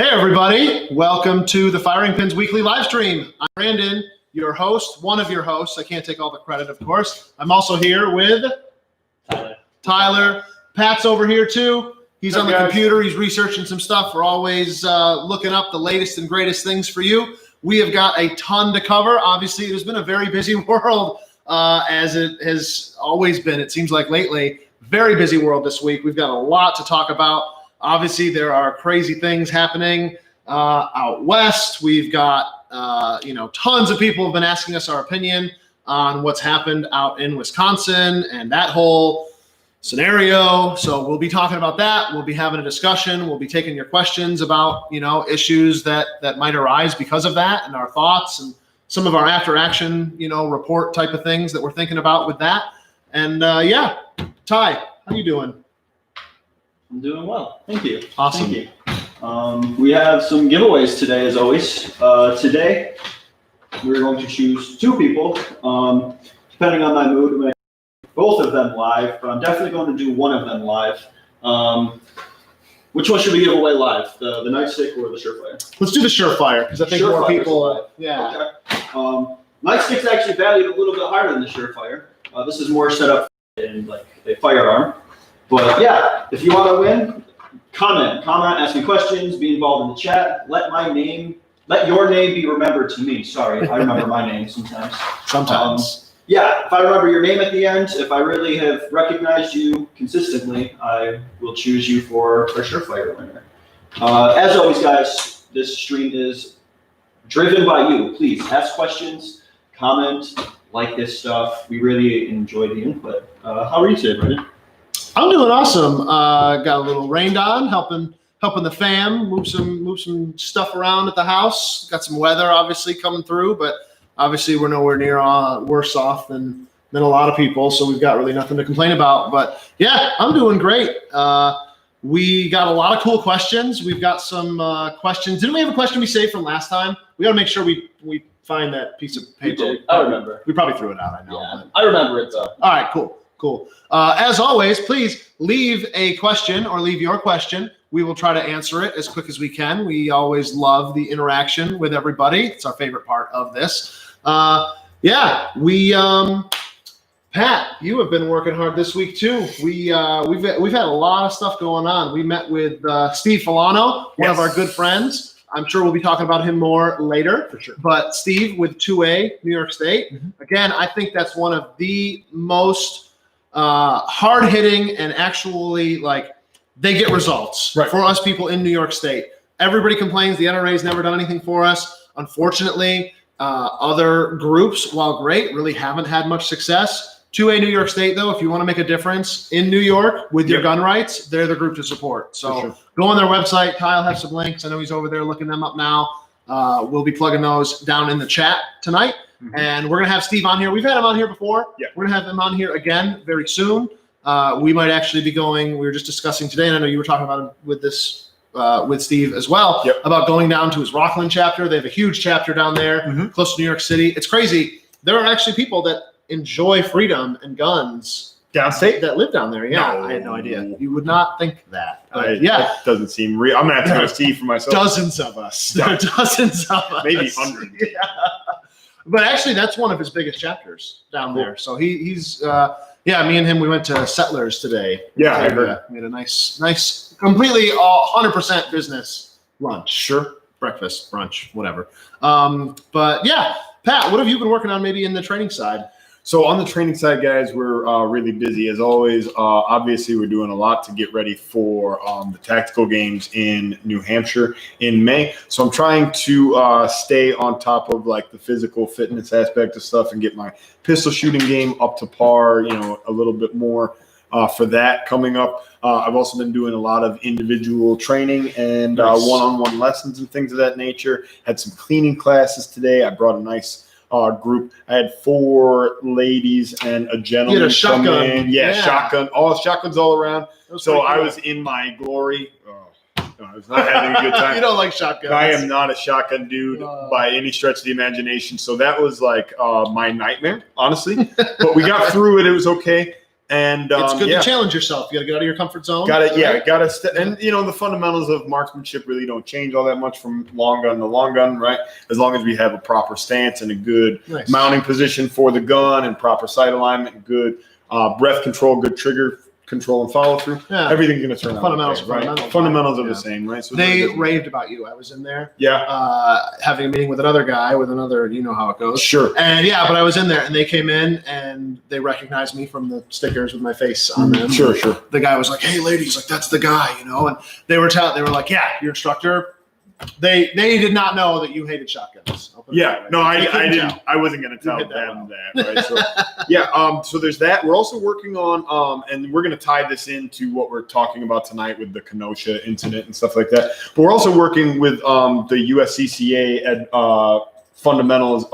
Hey everybody, welcome to the Firing Pins Weekly live stream. I'm Brandon, your host, one of your hosts. I can't take all the credit, of course. I'm also here with Tyler. Pat's over here too. He's on the computer. He's researching some stuff. We're always looking up the latest and greatest things for you. We have got a ton to cover. Obviously, it has been a very busy world, as it has always been, it seems like lately. Very busy world this week. We've got a lot to talk about. Obviously, there are crazy things happening out west. We've got, tons of people have been asking us our opinion on what's happened out in Wisconsin and that whole scenario. So we'll be talking about that. We'll be having a discussion. We'll be taking your questions about, issues that might arise because of that and our thoughts and some of our after action, report type of things that we're thinking about with that. And Ty, how you doing? I'm doing well. Thank you. Awesome. Thank you. We have some giveaways today, as always. Today, we're going to choose two people. Depending on my mood, we may both of them live, but I'm definitely going to do one of them live. Which one should we give away live? The nightstick or the Surefire? Let's do the Surefire because I think more people. Yeah. Okay. Nightstick's actually valued a little bit higher than the Surefire. This is more set up in like a firearm. But yeah, if you want to win, comment, ask me questions, be involved in the chat. Let your name be remembered to me. Sorry, I remember my name sometimes. Sometimes. If I remember your name at the end, if I really have recognized you consistently, I will choose you for a Surefire winner. As always, guys, this stream is driven by you. Please ask questions, comment, like this stuff. We really enjoy the input. How are you today, Brendan? I'm doing awesome. Got a little rained on, helping the fam move some stuff around at the house. Got some weather obviously coming through, but obviously we're nowhere near worse off than a lot of people, so we've got really nothing to complain about. But yeah, I'm doing great. We got a lot of cool questions. We've got some questions. Didn't we have a question we saved from last time? We got to make sure we find that piece of paper. We did. I remember. We probably threw it out. I know. Yeah, I remember it though. All right, cool. As always, please leave a question or leave your question. We will try to answer it as quick as we can. We always love the interaction with everybody. It's our favorite part of this. Pat, you have been working hard this week too. We've had a lot of stuff going on. We met with Steve Filano, one of our good friends. I'm sure we'll be talking about him more later. For sure. But Steve with 2A New York State. Mm-hmm. Again, I think that's one of the most hard-hitting and actually they get results for us people in New York State. Everybody complains the NRA's never done anything for us. Unfortunately, other groups, while great, really haven't had much success. 2A New York State, though, if you want to make a difference in New York with your gun rights, they're the group to support. So go on their website. Kyle has some links. I know he's over there looking them up now. We'll be plugging those down in the chat tonight. Mm-hmm. And we're going to have Steve on here. We've had him on here before. Yeah. We're going to have him on here again very soon. We might actually be going, we were just discussing today, and I know you were talking about it with Steve as well, about going down to his Rockland chapter. They have a huge chapter down there, close to New York City. It's crazy. There are actually people that enjoy freedom and guns downstate that live down there. Yeah, no. I had no idea. You would not think that. That doesn't seem real. I'm going to have to go see for myself. Dozens of us. There are dozens of us. Maybe hundreds. Yeah. But actually, that's one of his biggest chapters down there. So he's me and him, we went to Settlers today. Yeah, I heard. We had a nice, completely 100% business lunch. Sure. Breakfast, brunch, whatever. But yeah, Pat, what have you been working on maybe in the training side? So on the training side, guys, we're really busy as always. Obviously, we're doing a lot to get ready for the tactical games in New Hampshire in May. So I'm trying to stay on top of the physical fitness aspect of stuff and get my pistol shooting game up to par, a little bit more for that coming up. I've also been doing a lot of individual training and one-on-one lessons and things of that nature. Had some cleaning classes today. I brought a nice group. I had 4 ladies and a gentleman. You had a shotgun. Come in. Yeah, shotgun. Shotguns all around. So I was in my glory. I was not having a good time. You don't like shotguns. I am not a shotgun dude by any stretch of the imagination. So that was my nightmare, honestly. But we got through it. It was okay. And It's good to challenge yourself. You got to get out of your comfort zone. Got it. Yeah, got to. And the fundamentals of marksmanship really don't change all that much from long gun to long gun, right? As long as we have a proper stance and a good mounting position for the gun and proper sight alignment, good breath control, good trigger control and follow through. Yeah. Everything's going to turn out. Fundamentals, okay, right? Fundamentals are the same, right? So they raved about you. I was in there. Yeah. Having a meeting with another guy with another, you know how it goes. Sure. And but I was in there and they came in and they recognized me from the stickers with my face on them. Sure. The guy was like, "Hey, ladies, like that's the guy," and they were like, "Yeah, your instructor." They did not know that you hated shotguns. Yeah, no, I didn't. I wasn't going to tell them that. Right? So, so there's that. We're also working on, and we're going to tie this into what we're talking about tonight with the Kenosha incident and stuff like that. But we're also working with the USCCA fundamentals,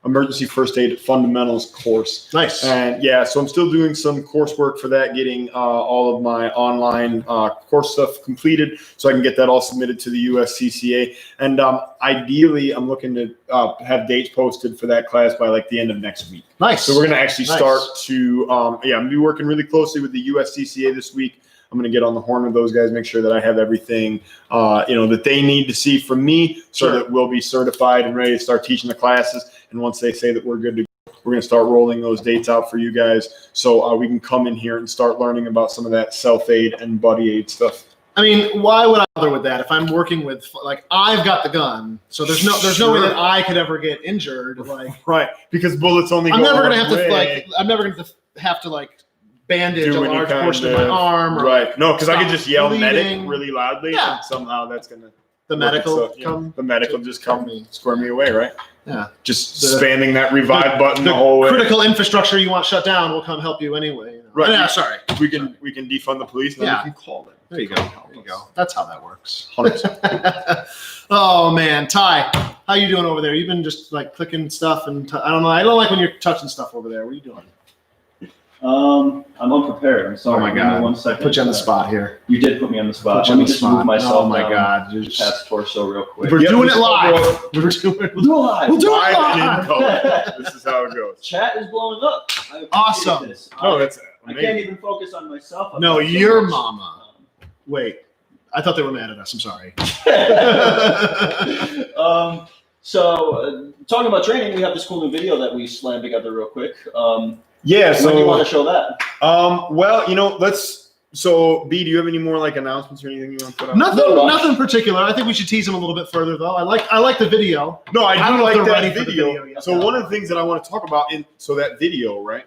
emergency first aid fundamentals course. Nice. And so I'm still doing some coursework for that, getting all of my online course stuff completed so I can get that all submitted to the USCCA. And ideally, I'm looking to have dates posted for that class by like the end of next week. Nice. So we're going to actually start to, I'm going to be working really closely with the USCCA this week. I'm going to get on the horn with those guys, make sure that I have everything, that they need to see from me so that we'll be certified and ready to start teaching the classes. And once they say that we're good to go, we're going to start rolling those dates out for you guys so we can come in here and start learning about some of that self-aid and buddy aid stuff. I mean, why would I bother with that if I'm working with I've got the gun, so there's no way that I could ever get injured. Right, because bullets only. I'm never going to have to bandage a large portion of my arm. Right. No, because I could just yell medic really loudly and somehow that's going to. The medical just come square me away, right? Yeah. Just spamming that revive button the whole way. Critical infrastructure you want shut down will come help you anyway. Right. Yeah, sorry. We can defund the police and then we can call them. There you go. That's how that works. 100%. Oh man, Ty, how you doing over there? You've been just clicking stuff and I don't know. I don't like when you're touching stuff over there. What are you doing? I'm unprepared. I'm sorry. Oh my God. 1 second. Put you on the spot here. You did put me on the spot. Let me just move myself. Oh my God. You're past torso real quick. We're doing it live. We'll do it live. Live in color. This is how it goes. Chat is blowing up. Awesome. Oh, that's I can't even focus on myself. No, your mama. Wait. I thought they were mad at us. I'm sorry. So talking about training, we have this cool new video that we slammed together real quick. Yeah. So when do you want to show that? Well, let's. So, B, do you have any more announcements or anything you want to put out? Nothing particular. I think we should tease them a little bit further, though. I like the video. No, I don't do like that video yet. So one of the things that I want to talk about that video, right?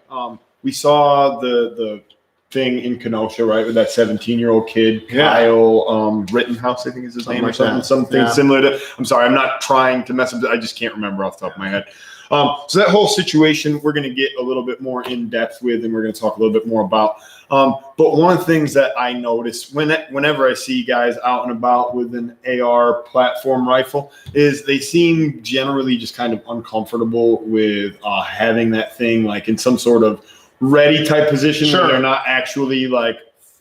We saw the thing in Kenosha, right, with that 17-year-old kid, Kyle Rittenhouse, I think is his name, or something similar to. I'm sorry, I'm not trying to mess up. I just can't remember off the top of my head. So that whole situation, we're going to get a little bit more in depth with, and we're going to talk a little bit more about. But one of the things that I notice whenever I see guys out and about with an AR platform rifle is they seem generally just kind of uncomfortable with having that thing in some sort of ready type position where they're not actually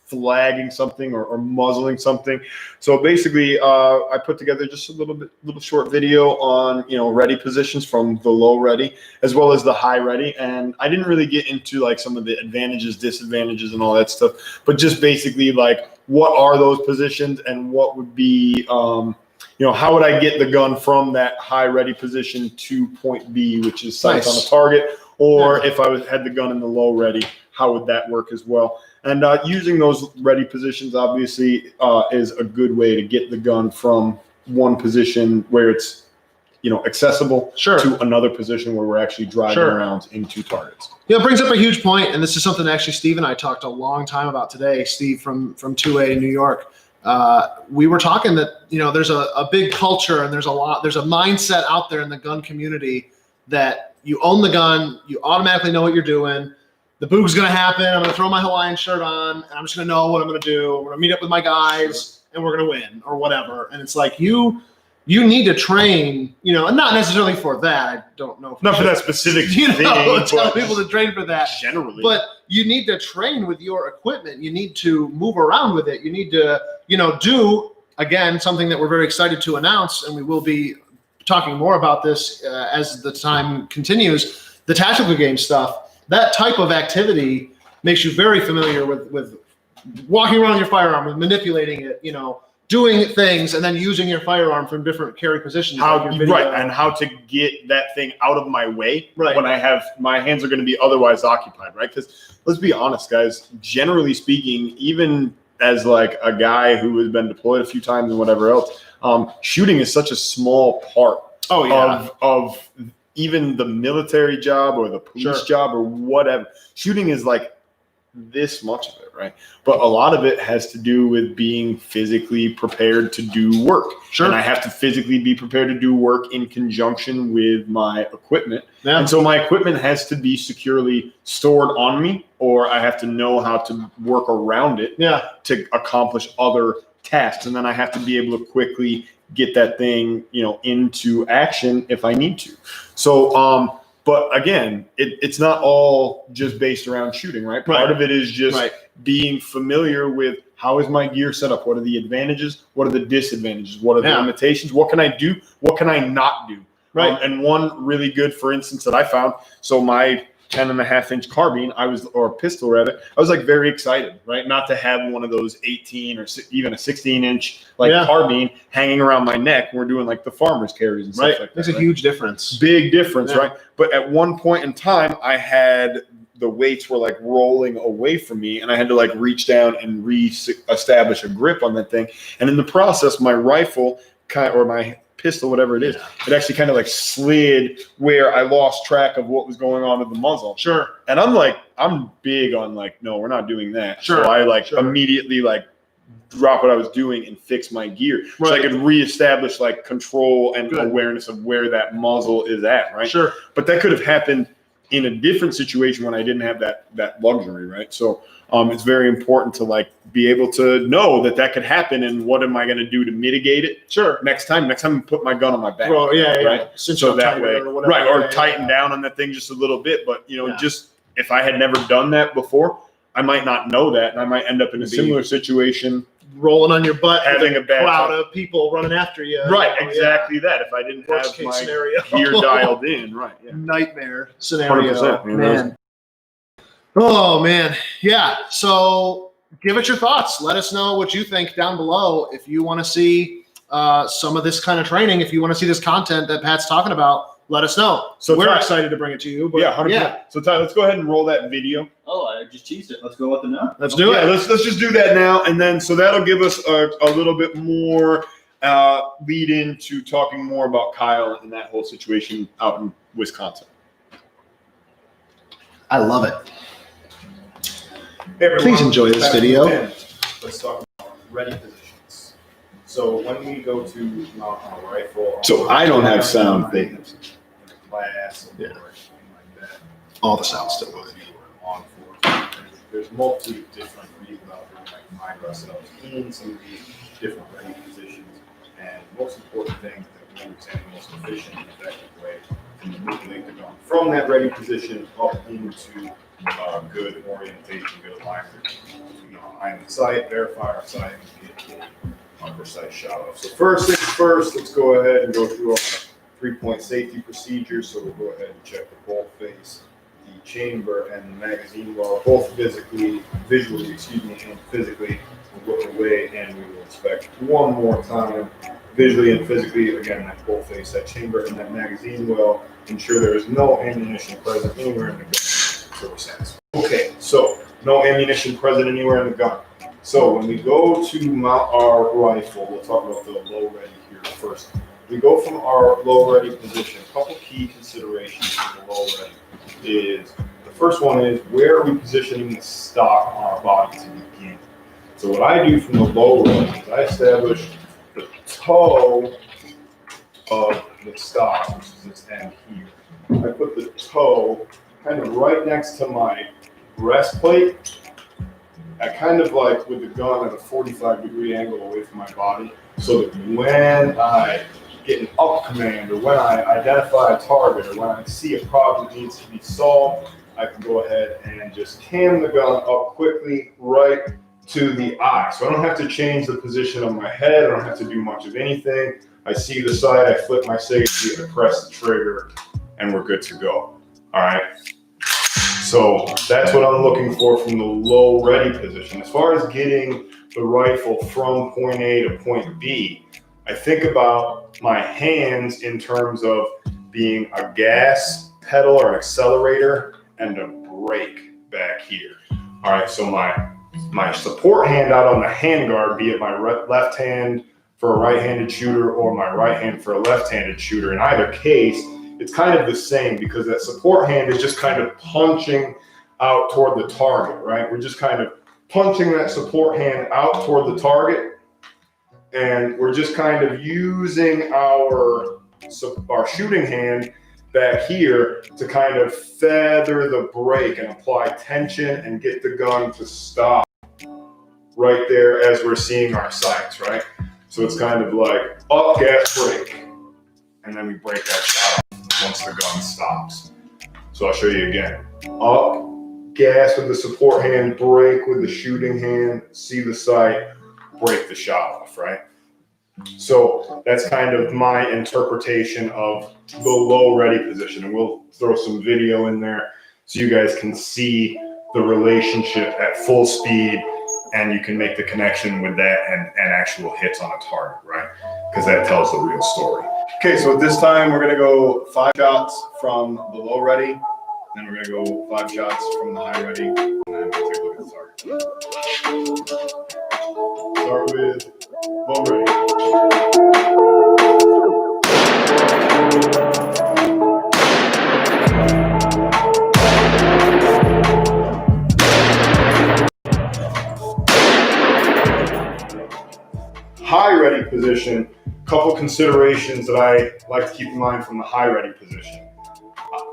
flagging something or muzzling something. So basically, I put together just a little short video on ready positions from the low ready as well as the high ready, and I didn't really get into some of the advantages, disadvantages, and all that stuff, but just basically what are those positions and what would be how would I get the gun from that high ready position to point B, which is sights on a target, or if I had the gun in the low ready, how would that work as well? And using those ready positions, obviously, is a good way to get the gun from one position where it's, accessible to another position where we're actually driving around into targets. Yeah, it brings up a huge point, and this is something actually Steve and I talked a long time about today. Steve from 2A in New York. We were talking that there's a big culture and there's a mindset out there in the gun community that you own the gun, you automatically know what you're doing. The boog's going to happen. I'm going to throw my Hawaiian shirt on, and I'm just going to know what I'm going to do. We're going to meet up with my guys, and we're going to win, or whatever. And it's you need to train, and not necessarily for that. I don't know. Not for that specific thing. Tell people to train for that. Generally. But you need to train with your equipment. You need to move around with it. You need to, do, again, something that we're very excited to announce, and we will be talking more about this as the time continues, the tactical game stuff. That type of activity makes you very familiar with walking around your firearm and manipulating it, doing things and then using your firearm from different carry positions. And how to get that thing out of my way when I have my hands are going to be otherwise occupied, right? Because let's be honest, guys, generally speaking, even as like a guy who has been deployed a few times and whatever else, shooting is such a small part of even the military job or the police job or whatever. Shooting is like this much of it, right? But a lot of it has to do with being physically prepared to do work. And I have to physically be prepared to do work in conjunction with my equipment. And so my equipment has to be securely stored on me, or I have to know how to work around it to accomplish other tasks. And then I have to be able to quickly get that thing, into action if I need to. So, but again, it's not all just based around shooting, right? Part of it is just being familiar with how is my gear set up? What are the advantages? What are the disadvantages? What are the limitations? What can I do? What can I not do? And one really good, for instance, that I found, so my 10.5-inch carbine, or pistol rather, I was like very excited, right? Not to have one of those 18 or even a 16-inch carbine hanging around my neck. We're doing like the farmer's carries and stuff like that. There's a huge difference. Big difference, right? But at one point in time, I had the weights were like rolling away from me, and I had to like reach down and re-establish a grip on that thing. And in the process, my rifle or my pistol, whatever it is, it actually kind of like slid where I lost track of what was going on with the muzzle. And I'm big on like, no, we're not doing that. So I immediately like drop what I was doing and fix my gear. So I could reestablish like control and awareness of where that muzzle is at, right? But that could have happened in a different situation when I didn't have that luxury, right? So it's very important to like be able to know that could happen, and what am I going to do to mitigate it? Next time I put my gun on my back. Right. So that way, or tighten down on that thing just a little bit. But just if I had never done that before, I might not know that, and I might end up in a similar situation, rolling on your butt, having a bad crowd of people running after you. Exactly that. If I didn't have my scenario. gear dialed in, Nightmare scenario. 100%, man. Oh man, So give us your thoughts. Let us know what you think down below. If you want to see some of this kind of training, if you want to see this content that Pat's talking about, let us know. So we're excited to bring it to you. But 100%. So Ty, let's go ahead and roll that video. Oh, I just teased it. Let's go with it now. Let's do it. Let's just do that now, and then so that'll give us a little bit more lead into talking more about Kyle and that whole situation out in Wisconsin. I love it. Hey everyone, please enjoy this video. Let's talk about ready positions. So when we go to mount our rifle, so I don't have sound. They have class, or anything like that. All the sounds still good. There's multiple different reasons out there that find ourselves in some of these different ready positions, and most important thing is that we understand the most efficient and effective way to manipulate the gun from that ready position up into good orientation, good alignment. Eye in the sight, verify our sight, and get a precise shot off. So first things first, let's go ahead and go through our 3-point safety procedure. So we'll go ahead and check the bolt face, the chamber, and the magazine well, both visually, and physically. We'll look away and we will inspect one more time, visually and physically. Again, that bolt face, that chamber, and that magazine well. Ensure there is no ammunition present anywhere in the gun. So we're satisfied. Okay, so no ammunition present anywhere in the gun. So when we go to mount our rifle, we'll talk about the low ready here first. We go from our low ready position. A couple key considerations for the low ready is the first one is where are we positioning the stock on our body to begin? So what I do from the low ready is I establish the toe of the stock, which is this end here. I put the toe kind of right next to my breastplate. I kind of like with the gun at a 45-degree angle away from my body, so that when I get an up command or when I identify a target or when I see a problem that needs to be solved, I can go ahead and just cam the gun up quickly right to the eye. So I don't have to change the position of my head. I don't have to do much of anything. I see the sight, I flip my safety, I press the trigger, and we're good to go. All right. So that's what I'm looking for from the low ready position. As far as getting the rifle from point A to point B, I think about my hands in terms of being a gas pedal or an accelerator and a brake back here. All right, so my support hand out on the handguard, be it my left hand for a right-handed shooter or my right hand for a left-handed shooter, in either case, it's kind of the same because that support hand is just kind of punching out toward the target, right? We're just kind of punching that support hand out toward the target, and we're just kind of using our shooting hand back here to kind of feather the brake and apply tension and get the gun to stop right there as we're seeing our sights, right? So it's kind of like up, gas, brake, and then we break that shot off once the gun stops. So I'll show you again. Up, gas with the support hand, brake with the shooting hand, see the sight, break the shot off, right? So that's kind of my interpretation of the low ready position. And we'll throw some video in there so you guys can see the relationship at full speed, and you can make the connection with that and actual hits on a target, right? Because that tells the real story. Okay, so at this time, we're gonna go 5 shots from the low ready, then we're gonna go 5 shots from the high ready, and then we'll take a look at the target. Start with low ready. High ready position, couple considerations that I like to keep in mind from the high ready position.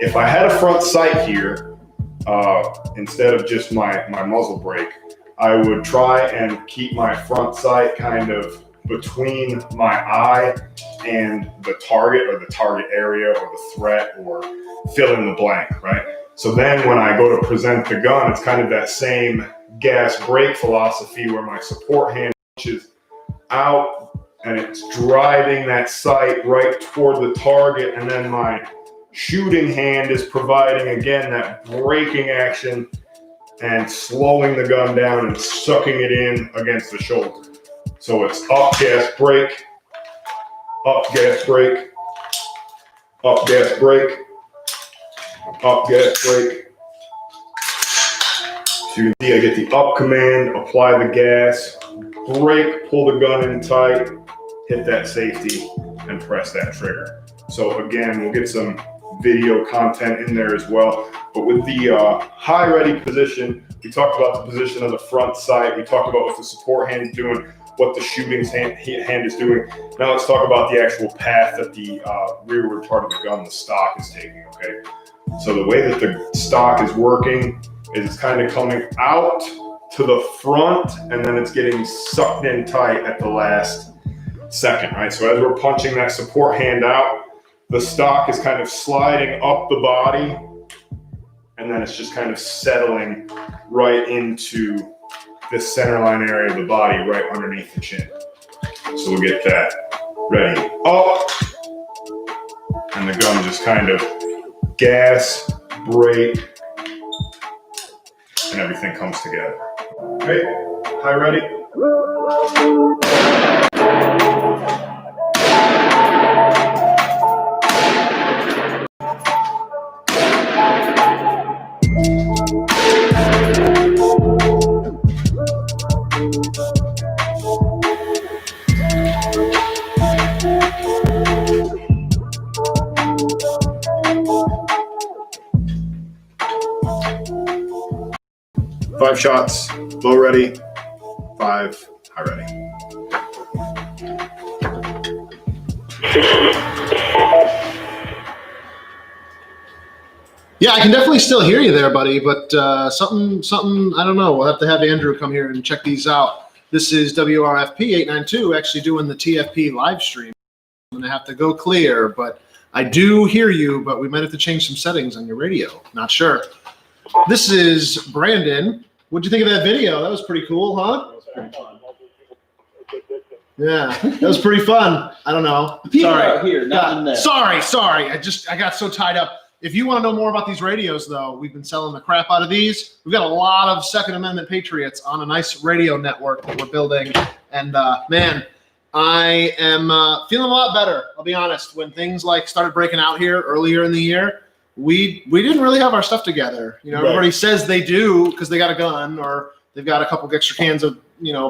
If I had a front sight here, instead of just my muzzle brake, I would try and keep my front sight kind of between my eye and the target, or the target area, or the threat, or fill in the blank, right? So then when I go to present the gun, it's kind of that same gas brake philosophy where my support hand punches out and it's driving that sight right toward the target, and then my shooting hand is providing again that braking action and slowing the gun down and sucking it in against the shoulder. So it's up, gas, brake, up, gas, brake, up, gas, brake, up, gas, brake. So you can see I get the up command, apply the gas, brake, pull the gun in tight, hit that safety, and press that trigger. So again, we'll get some video content in there as well. But with the high ready position, we talked about the position of the front sight. We talked about what the support hand is doing, what the shooting hand is doing. Now let's talk about the actual path that the rearward part of the gun, the stock, is taking, okay? So the way that the stock is working is it's kind of coming out to the front, and then it's getting sucked in tight at the last second, right? So as we're punching that support hand out, the stock is kind of sliding up the body, and then it's just kind of settling right into this center line area of the body right underneath the chin. So we'll get that ready up, and the gun just kind of gas, brake, and everything comes together. Okay, high ready. 5 shots, low ready, 5 high ready. Yeah, I can definitely still hear you there, buddy, but something, I don't know. We'll have to have Andrew come here and check these out. This is WRFP 892 actually doing the TFP live stream. I'm going to have to go clear, but I do hear you, but we might have to change some settings on your radio. Not sure. This is Brandon. What'd you think of that video? That was pretty cool, huh? That was pretty fun. Yeah, that was pretty fun. I don't know. The people are out here, not in there. Sorry. I got so tied up. If you want to know more about these radios, though, we've been selling the crap out of these. We've got a lot of Second Amendment patriots on a nice radio network that we're building. And man, I am feeling a lot better. I'll be honest. When things like started breaking out here earlier in the year, we didn't really have our stuff together. You know, everybody says they do because they got a gun or they've got a couple extra cans of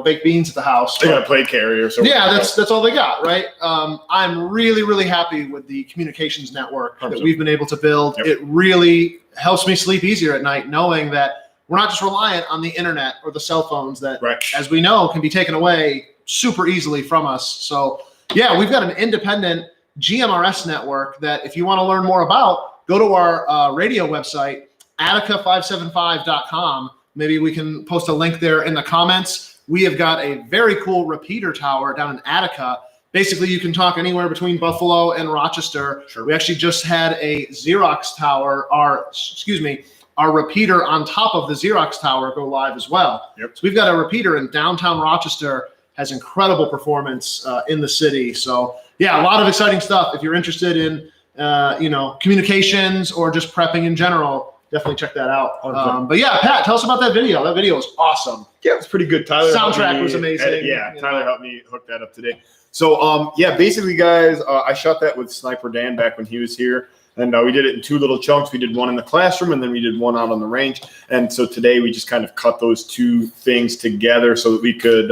baked beans at the house. They got a plate carrier. So yeah, that's all they got, right? I'm really, really happy with the communications network that we've been able to build. Yep. It really helps me sleep easier at night knowing that we're not just reliant on the internet or the cell phones that, as we know, can be taken away super easily from us. So yeah, we've got an independent GMRS network that if you want to learn more about, go to our radio website, attica575.com. Maybe we can post a link there in the comments. We have got a very cool repeater tower down in Attica. Basically, you can talk anywhere between Buffalo and Rochester. Sure. We actually just had a Xerox tower, our repeater on top of the Xerox tower go live as well. Yep. So we've got a repeater in downtown Rochester, has incredible performance in the city. So yeah, a lot of exciting stuff. If you're interested in communications or just prepping in general, definitely check that out. But yeah, Pat, tell us about that video. That video was awesome. Yeah, it was pretty good. Tyler soundtrack was amazing. Tyler helped me hook that up today. So basically, guys, I shot that with Sniper Dan back when he was here. And we did it in 2 little chunks. We did one in the classroom, and then we did one out on the range. And so today we just kind of cut those 2 things together so that we could,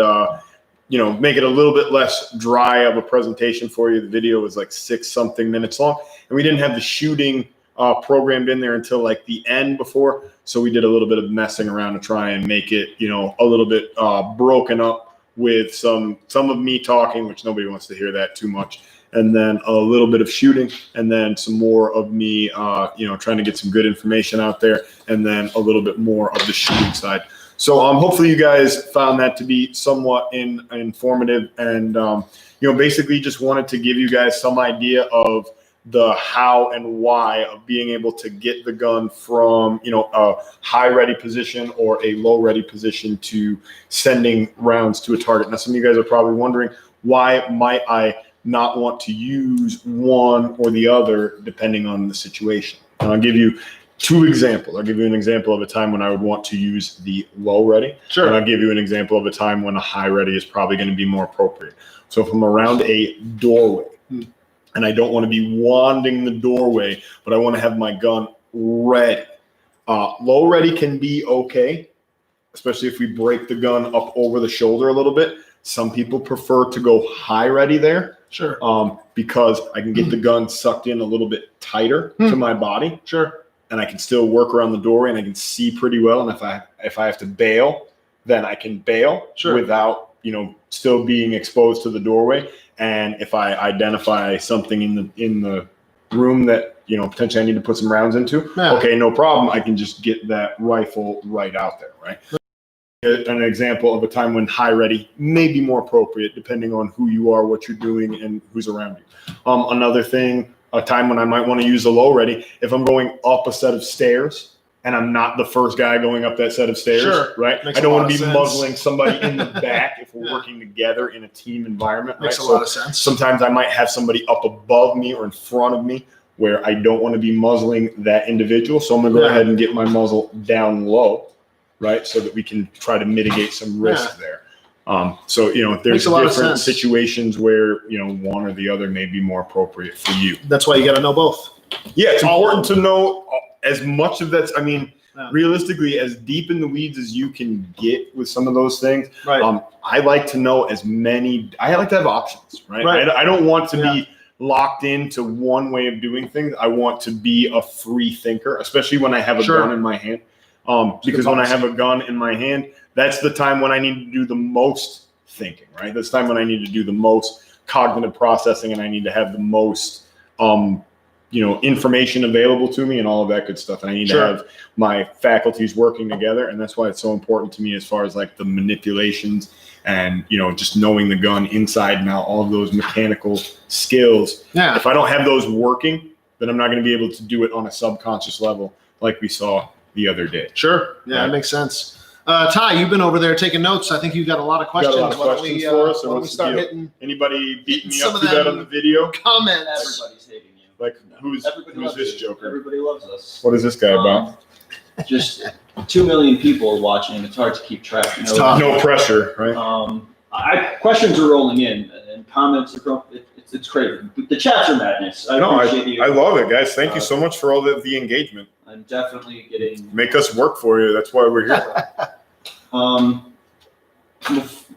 make it a little bit less dry of a presentation for you. The video was like 6-something minutes long, and we didn't have the shooting programmed in there until like the end before. So we did a little bit of messing around to try and make it, a little bit broken up with some of me talking, which nobody wants to hear that too much. And then a little bit of shooting, and then some more of me, trying to get some good information out there, and then a little bit more of the shooting side. So hopefully you guys found that to be somewhat informative, and basically just wanted to give you guys some idea of the how and why of being able to get the gun from a high ready position or a low ready position to sending rounds to a target. Now, some of you guys are probably wondering, why might I not want to use one or the other depending on the situation? And I'll give you 2 examples. I'll give you an example of a time when I would want to use the low ready. Sure. And I'll give you an example of a time when a high ready is probably going to be more appropriate. So if I'm around a doorway and I don't want to be wanding the doorway, but I want to have my gun ready, low ready can be okay, especially if we break the gun up over the shoulder a little bit. Some people prefer to go high ready there. Sure. Because I can get the gun sucked in a little bit tighter to my body. Sure. And I can still work around the doorway, and I can see pretty well. And if I have to bail, then I can bail without still being exposed to the doorway. And if I identify something in the room that potentially I need to put some rounds into, okay, no problem. I can just get that rifle right out there, right? An example of a time when high ready may be more appropriate depending on who you are, what you're doing, and who's around you. Another thing, a time when I might want to use a low ready, if I'm going up a set of stairs and I'm not the first guy going up that set of stairs, right? I don't want to be muzzling somebody in the back if we're working together in a team environment. Makes a lot of sense. Sometimes I might have somebody up above me or in front of me where I don't want to be muzzling that individual. So I'm going to go ahead and get my muzzle down low, right? So that we can try to mitigate some risk there. There's different situations where, one or the other may be more appropriate for you. That's why you got to know both. Yeah, it's important to know as much of that. Realistically, as deep in the weeds as you can get with some of those things. Right. I like to know I like to have options, right? I don't want to be locked into one way of doing things. I want to be a free thinker, especially when I have a gun in my hand. Because when I have a gun in my hand, that's the time when I need to do the most thinking, right? That's the time when I need to do the most cognitive processing, and I need to have the most, information available to me and all of that good stuff. And I need to have my faculties working together. And that's why it's so important to me as far as like the manipulations and, just knowing the gun inside and out, all of those mechanical skills. Yeah. If I don't have those working, then I'm not going to be able to do it on a subconscious level like we saw the other day. Sure. Yeah, that makes sense. Ty, you've been over there taking notes. I think you've got a lot of questions. Got a lot of questions for us. Or we start hitting anybody beating me up too bad on the video? Comments. Everybody's hating you. Like, who's loves this you. joker? Everybody loves us. What is this guy about? Just 2 million people watching. It's hard to keep track. You know? It's tough. No pressure, right? Questions are rolling in and comments are going. It's crazy. The chats are madness. I appreciate you. I love it, guys. Thank you so much for all the engagement. I'm definitely getting. Make us work for you. That's why we're here.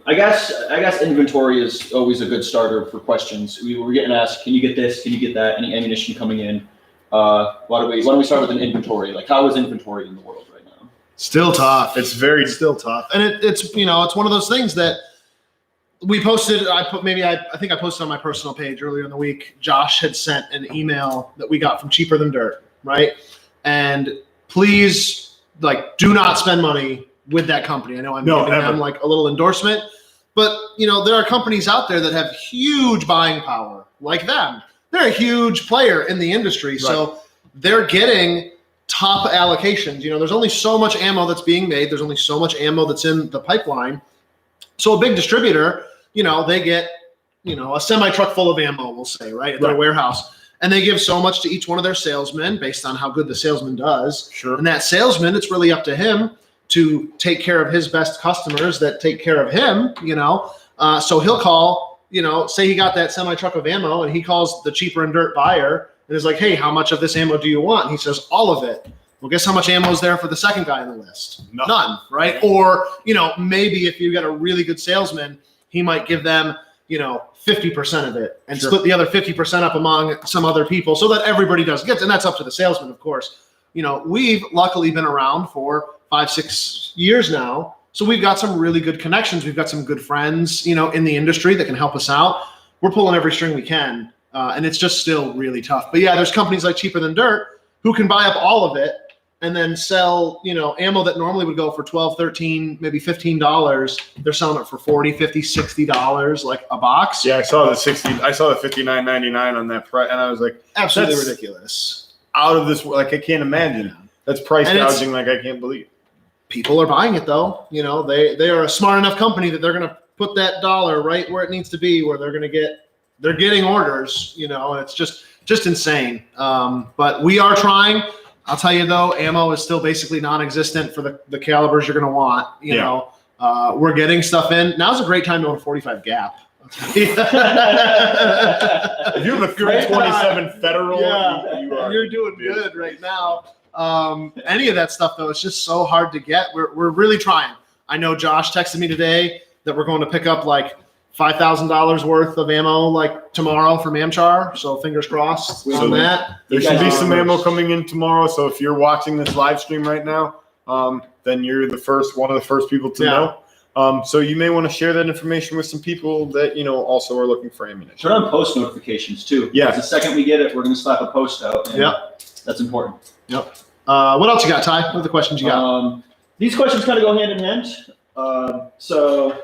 I guess inventory is always a good starter for questions. We were getting asked, can you get this? Can you get that? Any ammunition coming in? Why don't we start with an inventory? Like, how is inventory in the world right now? Still tough. It's very still tough, and it's it's one of those things that we posted. I think I posted on my personal page earlier in the week. Josh had sent an email that we got from Cheaper Than Dirt, right? And please, do not spend money with that company. I know I'm giving them a little endorsement, but there are companies out there that have huge buying power like them. They're a huge player in the industry. Right. So they're getting top allocations. There's only so much ammo that's being made. There's only so much ammo that's in the pipeline. So a big distributor, they get, a semi-truck full of ammo, we'll say, right, at their warehouse. And they give so much to each one of their salesmen based on how good the salesman does. Sure. And that salesman, it's really up to him to take care of his best customers that take care of him, So he'll call, say he got that semi-truck of ammo and he calls the Cheaper and Dirt buyer and is like, hey, how much of this ammo do you want? And he says, all of it. Well, guess how much ammo is there for the second guy on the list? None, right? Or, maybe if you got a really good salesman, he might give them, 50% of it and split the other 50% up among some other people so that everybody does get, and that's up to the salesman, of course. We've luckily been around for 5-6 years now. So we've got some really good connections. We've got some good friends, in the industry that can help us out. We're pulling every string we can. And it's just still really tough. But yeah, there's companies like Cheaper Than Dirt who can buy up all of it and then sell, ammo that normally would go for $12, $13, maybe $15. They're selling it for $40, $50, $60, like a box. Yeah, I saw the $59.99 on that price, and I was like, absolutely ridiculous. Out of this, I can't imagine. That's price gouging like I can't believe. People are buying it though. They are a smart enough company that they're going to put that dollar right where it needs to be, where they're getting orders, and it's just insane. But we are trying. I'll tell you though, ammo is still basically non-existent for the calibers you're going to want. We're getting stuff in. Now's a great time to own a 45 gap. If you have a 327 Federal, you're doing good right now. Any of that stuff though, it's just so hard to get. We're really trying. I know Josh texted me today that we're going to pick up $5,000 worth of ammo tomorrow from Amchar. So fingers crossed on that. There should be some ammo coming in tomorrow. So if you're watching this live stream right now, then you're one of the first people to know. So you may want to share that information with some people that also are looking for ammunition. Turn on post notifications too. Yeah. The second we get it, we're going to slap a post out. That's important. Yep. What else you got, Ty? What are the questions you got? These questions kind of go hand in hand. So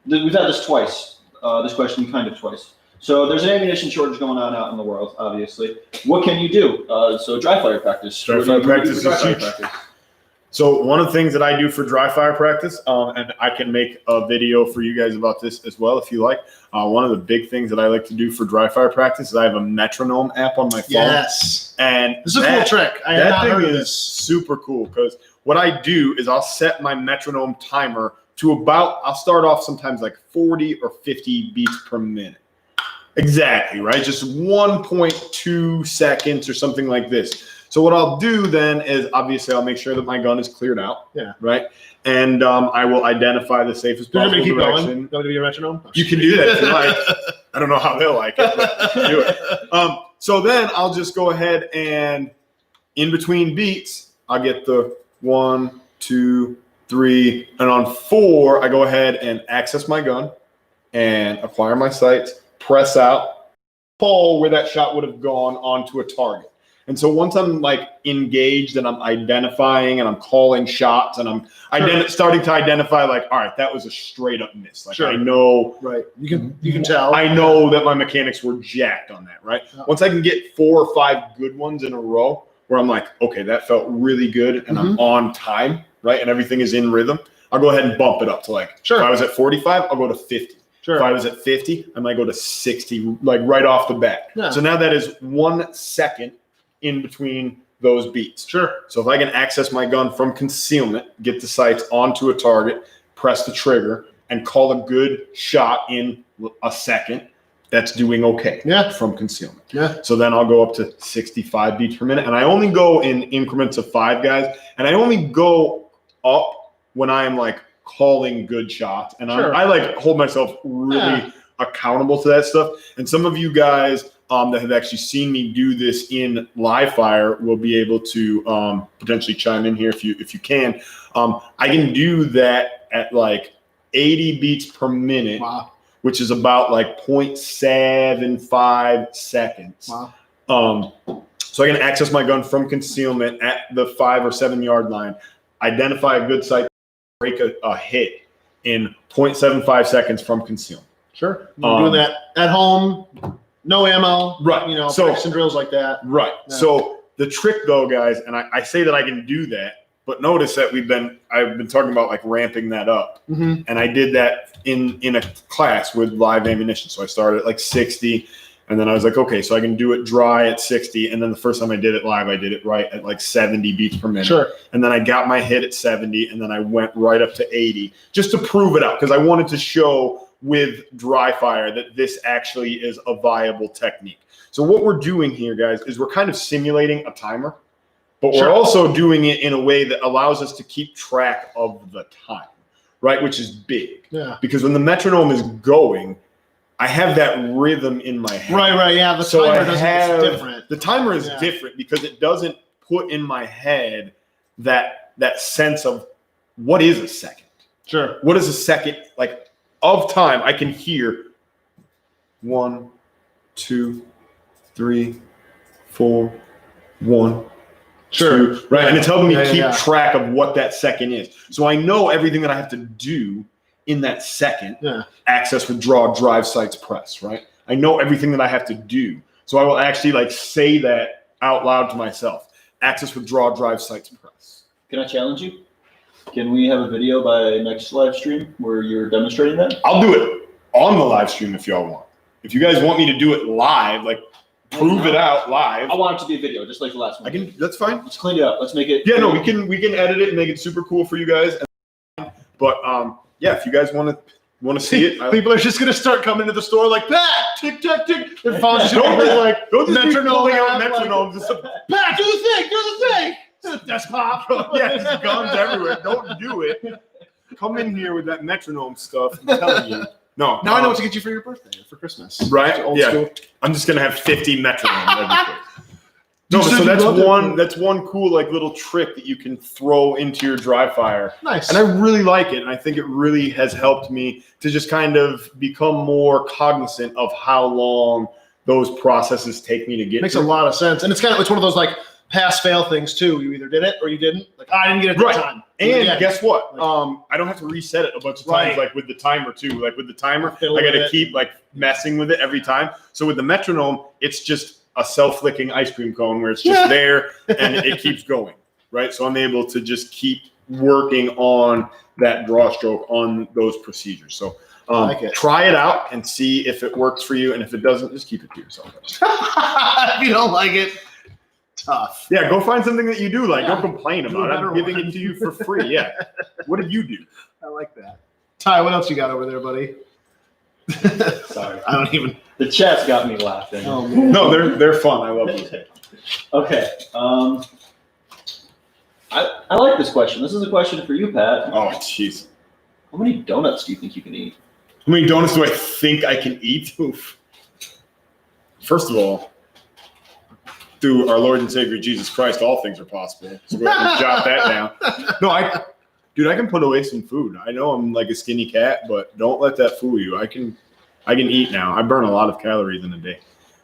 we've had this twice. This question kind of twice. So there's an ammunition shortage going on out in the world, obviously. What can you do? So dry fire practice. Dry fire practice is huge. So one of the things that I do for dry fire practice, and I can make a video for you guys about this as well if you like. One of the big things that I like to do for dry fire practice is I have a metronome app on my phone. Yes. And this is a cool trick. That thing is super cool because what I do is I'll set my metronome timer to I'll start off sometimes 40 or 50 beats per minute. Exactly, right? Just 1.2 seconds or something like this. So what I'll do then is obviously I'll make sure that my gun is cleared out. Yeah. Right. And I will identify the safest possible direction. Going to be a metronome? You can do that if you like. I don't know how they'll like it, but you can do it. So then I'll just go ahead and in between beats, I'll get the 1, 2, 3, and on 4, I go ahead and access my gun and acquire my sights, press out, pull where that shot would have gone onto a target. And so once I'm engaged and I'm identifying and I'm calling shots and I'm starting to identify all right, that was a straight up miss. I know. Right. You can tell. I know that my mechanics were jacked on that, right? Yeah. Once I can get 4 or 5 good ones in a row where I'm okay, that felt really good and I'm on time, right? And everything is in rhythm. I'll go ahead and bump it up to if I was at 45, I'll go to 50. Sure. If I was at 50, I might go to 60, like right off the bat. Yeah. So now that is 1 second in between those beats. Sure. So if I can access my gun from concealment, get the sights onto a target, press the trigger, and call a good shot in a second, that's doing okay from concealment. Yeah. So then I'll go up to 65 beats per minute. And I only go in increments of 5, guys. And I only go up when I am like calling good shots. And I like hold myself really accountable to that stuff. And some of you guys that have actually seen me do this in live fire will be able to potentially chime in here if you can. I can do that at like 80 beats per minute, which is about like 0.75 seconds. Wow. So I can access my gun from concealment at the 5 or 7 yard line, identify a good site, break a hit in 0.75 seconds from concealment. Sure. You're doing that at home, no ammo, right? You know, so practicing drills like that. Right. Yeah. So the trick, though, guys, and I say that I can do that, but notice that I've been talking about like ramping that up, and I did that in a class with live ammunition. So I started at like 60. And then I was like, okay, so I can do it dry at 60. And then the first time I did it live, I did it right at like 70 beats per minute. Sure. And then I got my hit at 70, and then I went right up to 80 just to prove it out, because I wanted to show with dry fire that this actually is a viable technique. So what we're doing here, guys, is we're kind of simulating a timer, but we're also doing it in a way that allows us to keep track of the time, right? Which is big. Yeah. Because when the metronome is going, I have that rhythm in my head. Right, yeah. The timer it's different. The timer is different because it doesn't put in my head that sense of what is a second. Sure. What is a second like of time? I can hear 1, 2, 3, 4, 1. Sure. 2, right. And it's helping me keep track track of what that second is. So I know everything that I have to do in that second. Access, withdraw, drive, sights, press, right? I know everything that I have to do. So I will actually like say that out loud to myself. Access, withdraw, drive, sights, press. Can I challenge you? Can we have a video by next live stream where you're demonstrating that? I'll do it on the live stream if y'all want. If you guys want me to do it live, like prove it out live. I want it to be a video, just like the last one. That's fine. Let's clean it up. Let's make it. Yeah, no, we can edit it and make it super cool for you guys. But yeah, if you guys want to see it, people are just gonna start coming to the store like that. Tick tack tick. Their phones just gonna be like metronome. Metronomes. Pat, do the thing. Do the thing. Desktop. Yeah, there's guns everywhere. Don't do it. Come in here with that metronome stuff. I'm telling you. No. Now I know what to get you for your birthday or for Christmas. Right? Old yeah. school. I'm just gonna have 50 metronomes everywhere. No, so that's one cool like little trick that you can throw into your dry fire. Nice. And I really like it. And I think it really has helped me to just kind of become more cognizant of how long those processes take me to get Makes through. a lot of sense. And it's one of those like pass-fail things too. You either did it or you didn't. Like I didn't get it that time. And guess what? I don't have to reset it a bunch of times like with the timer too. Like with the timer, I got to keep like messing with it every time. So with the metronome, it's just a self-flicking ice cream cone where it's just there and it keeps going, right? So I'm able to just keep working on that draw stroke on those procedures. So try it out and see if it works for you. And if it doesn't, just keep it to yourself. If you don't like it, tough. Yeah, go find something that you do like. Don't complain about it. I'm giving it to you for free. Yeah. What did you do? I like that. Ty, what else you got over there, buddy? Sorry. I don't even. The chat's got me laughing. Oh, man. No, they're fun. I love them. Okay. I like this question. This is a question for you, Pat. Oh, jeez. How many donuts do you think you can eat? How many donuts do I think I can eat? Oof. First of all, through our Lord and Savior Jesus Christ, all things are possible. So go ahead and jot that down. No, I can put away some food. I know I'm like a skinny cat, but don't let that fool you. I can eat now. I burn a lot of calories in a day.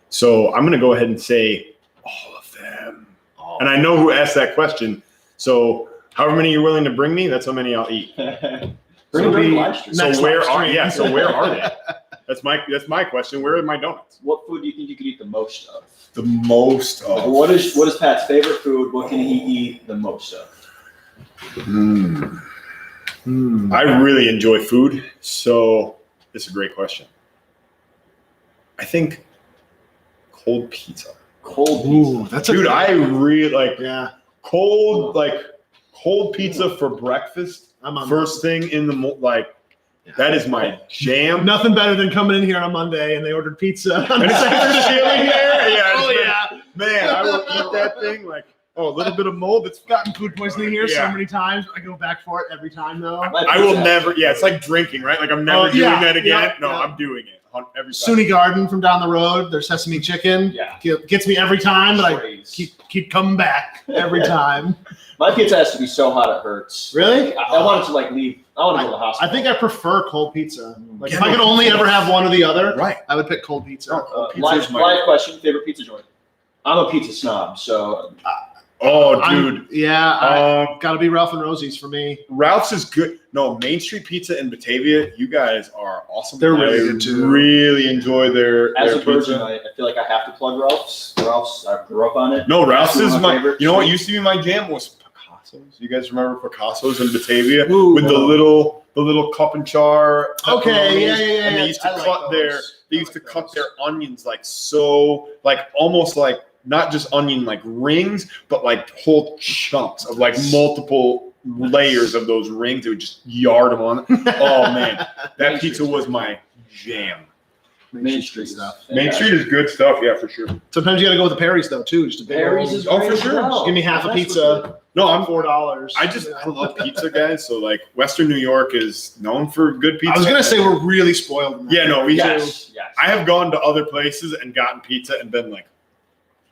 So I'm going to go ahead and say all of them. And I know who asked that question. So however many you're willing to bring me, that's how many I'll eat. Bring them live stream. So where are they? That's my question. Where are my donuts? What food do you think you could eat the most of? The most of. What is Pat's favorite food? What can he eat the most of? I really enjoy food, so this is a great question. I think cold pizza. Cold Ooh, pizza. that's Dude, I really like yeah. cold pizza for breakfast. I'm on First thing in the that is my jam. Nothing better than coming in here on a Monday and they ordered pizza on And it's Saturday. chilly here. Yeah, Oh yeah. man, I will eat that thing like a little bit of mold. It's Gotten food poisoning here so Yeah. many times. I go back for it every time though. I will never. Yeah, it's like drinking, right? Like I'm never doing yeah, that again. yeah, No, yeah. I'm doing it every time. SUNY Garden from down the road. Their sesame chicken. Yeah. Gets me every time, but I Praise. keep coming back every time. My pizza has to be so hot it hurts. Really? I want it to like leave. I want to go to the I hospital. think I prefer cold pizza. Like Yeah, if I could no, only ever have one or the other, Right. I would pick cold pizza. live question, favorite pizza joint? I'm a pizza snob, so Oh, dude. Gotta be Ralph and Rosie's for me. Ralph's is good. No, Main Street Pizza in Batavia, you guys are awesome. They're really I good, too. Really enjoy their as a pizza. virgin, I feel like I have to plug Ralph's. I grew up on it. No, Ralph's That's is one of my my. favorites. You know what used to be my jam was Picasso's. You guys remember Picasso's in Batavia Ooh. with the little cup and char. Okay, pepperonis, yeah. And they used to I like cut their. those. They used to cut their onions almost like not just onion like rings, but like whole chunks of like multiple layers of those rings. They would just yard them on. Oh man, that pizza was my jam. Main Street stuff. Main Street is good stuff, yeah, for sure. Sometimes you gotta go with the Perry's though too. Just a big Perry's old- is Oh, great for as sure. well. Just give me half a That's pizza. No, I'm $4. I love pizza, guys. So like Western New York is known for good pizza. I was gonna say we're really spoiled. in that. Yeah, no, we Yes. I have gone to other places and gotten pizza and been like,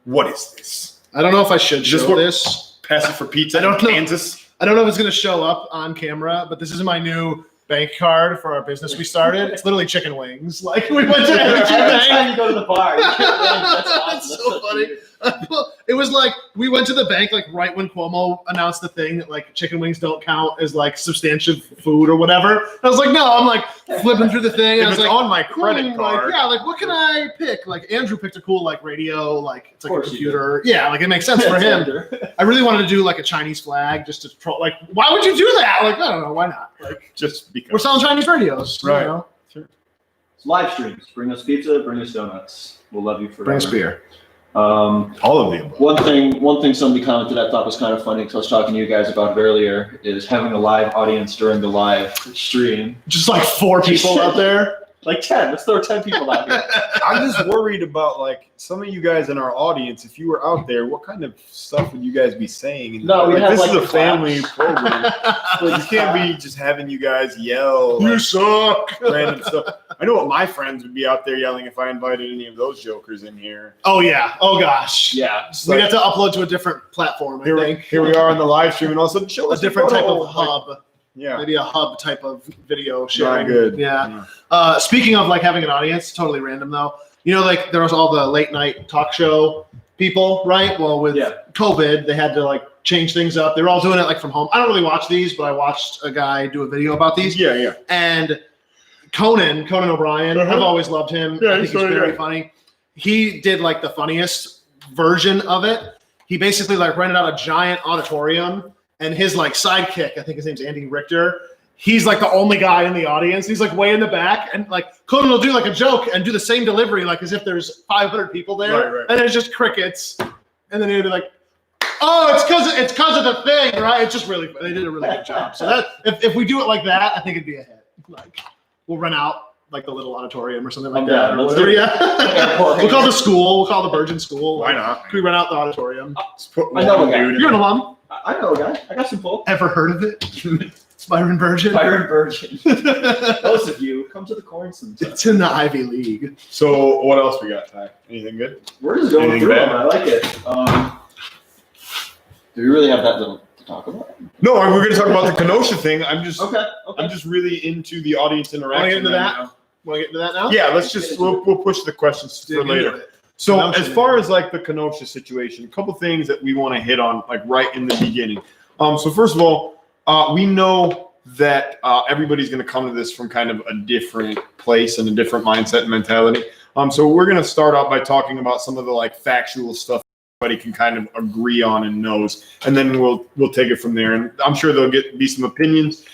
what is this? I don't know if I should Just show what- this. Pass it for pizza I don't in know. Kansas. I don't know if it's gonna show up on camera, but this is my new bank card for our business we started. It's literally chicken wings. Like we went to Every Energy time Bank. you go to the bar, you get That's awesome. That's That's so so funny. cute. It was like we went to the bank like right when Cuomo announced the thing that like chicken wings don't count as like substantive food or whatever. I was like, no, I'm like flipping through the thing. If I was it's like, on my credit like, card. yeah, like what can I pick? Like Andrew picked a cool like radio, like it's like a Of course he computer. Yeah, like it makes sense for him. I really wanted to do like a Chinese flag just to troll. Like, why would you do that? Like, I don't know, why not? Like, Just because. we're selling Chinese radios, Right. You know? Live streams. Bring us pizza. Bring us donuts. We'll love you forever. Bring us beer. All of the above. One thing somebody commented I thought was kind of funny because I was talking to you guys about it earlier is having a live audience during the live stream. Just like 4 people out there. Like 10. Let's throw 10 people out here. I'm just worried about like some of you guys in our audience. If you were out there, what kind of stuff would you guys be saying? No, we have, this like, is a the family program. Like, you can't be just having you guys yell You like, suck. random stuff. I know what my friends would be out there yelling if I invited any of those jokers in here. Oh yeah. Oh gosh. Yeah. It's We like, have to upload to a different platform. I think here we are on the live stream, and all of a sudden, show a us different type photo. of hub. Yeah, Maybe a hub type of video sharing. not good. Yeah. Speaking of like having an audience, totally random though. You know, like there was all the late night talk show people, right? Well, with Yeah. COVID, they had to like change things up. They were all doing it like from home. I don't really watch these, but I watched a guy do a video about these. Yeah. And Conan O'Brien, Uh-huh. I've always loved him. Yeah, I think he's he's funny very guy. funny. He did like the funniest version of it. He basically like rented out a giant auditorium, and his like sidekick, I think his name's Andy Richter, he's like the only guy in the audience. He's like way in the back, and like Conan will do like a joke and do the same delivery, like as if there's 500 people there, Right. and it's just crickets. And then he'd be like, "Oh, it's because of the thing, right?" It's just really they did a really good job. So that if we do it like that, I think it'd be a hit. Like we'll rent out like the little auditorium or something like I'm that. down. Or Let's whatever. do it. Yeah. Airport We'll call hangar. the school. We'll call the Virgin School. Why not? Can we rent out the auditorium? Just put I know one a guy. dude in You're an there. alum. I know a guy. I got some pull. Ever heard of it? Byron Virgin. Byron Virgin. Those of you, come to the corn sometime. It's in the Ivy League. So what else we got, Ty? Anything good? We're just going Anything through bad? them. I like it. Do we really have that little to talk about? No, we're going to talk about the Kenosha thing. I'm just Okay. really into the audience interaction. Want to get into right that? now. Want to get into that now? Yeah, let's just we'll push the questions Dig for into later. it. So Kenosha, as far man. as like the Kenosha situation, a couple things that we want to hit on like right in the beginning. So first of all, we know that everybody's going to come to this from kind of a different place and a different mindset and mentality. So we're going to start out by talking about some of the like factual stuff everybody can kind of agree on and knows, and then we'll take it from there. And I'm sure there'll be some opinions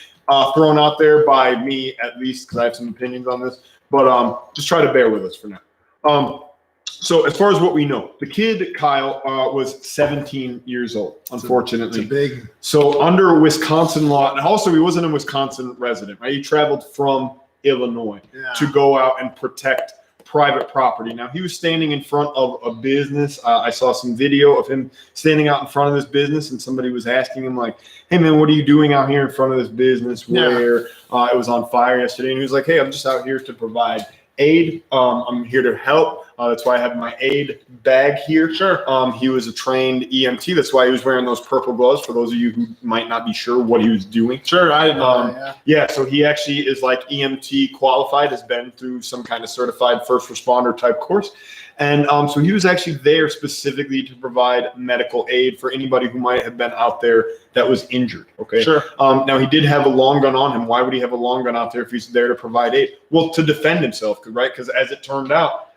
thrown out there by me, at least, because I have some opinions on this. But just try to bear with us for now. So as far as what we know, the kid, Kyle, was 17 years old, unfortunately. It's a big. So under Wisconsin law, and also he wasn't a Wisconsin resident, right? He traveled from Illinois to go out and protect private property. Now, he was standing in front of a business. I saw some video of him standing out in front of this business, and somebody was asking him, like, hey, man, what are you doing out here in front of this business where it was on fire yesterday? And he was like, hey, I'm just out here to provide aid. I'm here to help. That's why I have my aid bag here. Sure. He was a trained EMT. That's why he was wearing those purple gloves, for those of you who might not be sure what he was doing. Sure, I didn't know that, yeah, so he actually is like EMT qualified, has been through some kind of certified first responder type course. And so he was actually there specifically to provide medical aid for anybody who might have been out there that was injured. Okay. Sure. Now, he did have a long gun on him. Why would he have a long gun out there if he's there to provide aid? Well, to defend himself, right? Because as it turned out,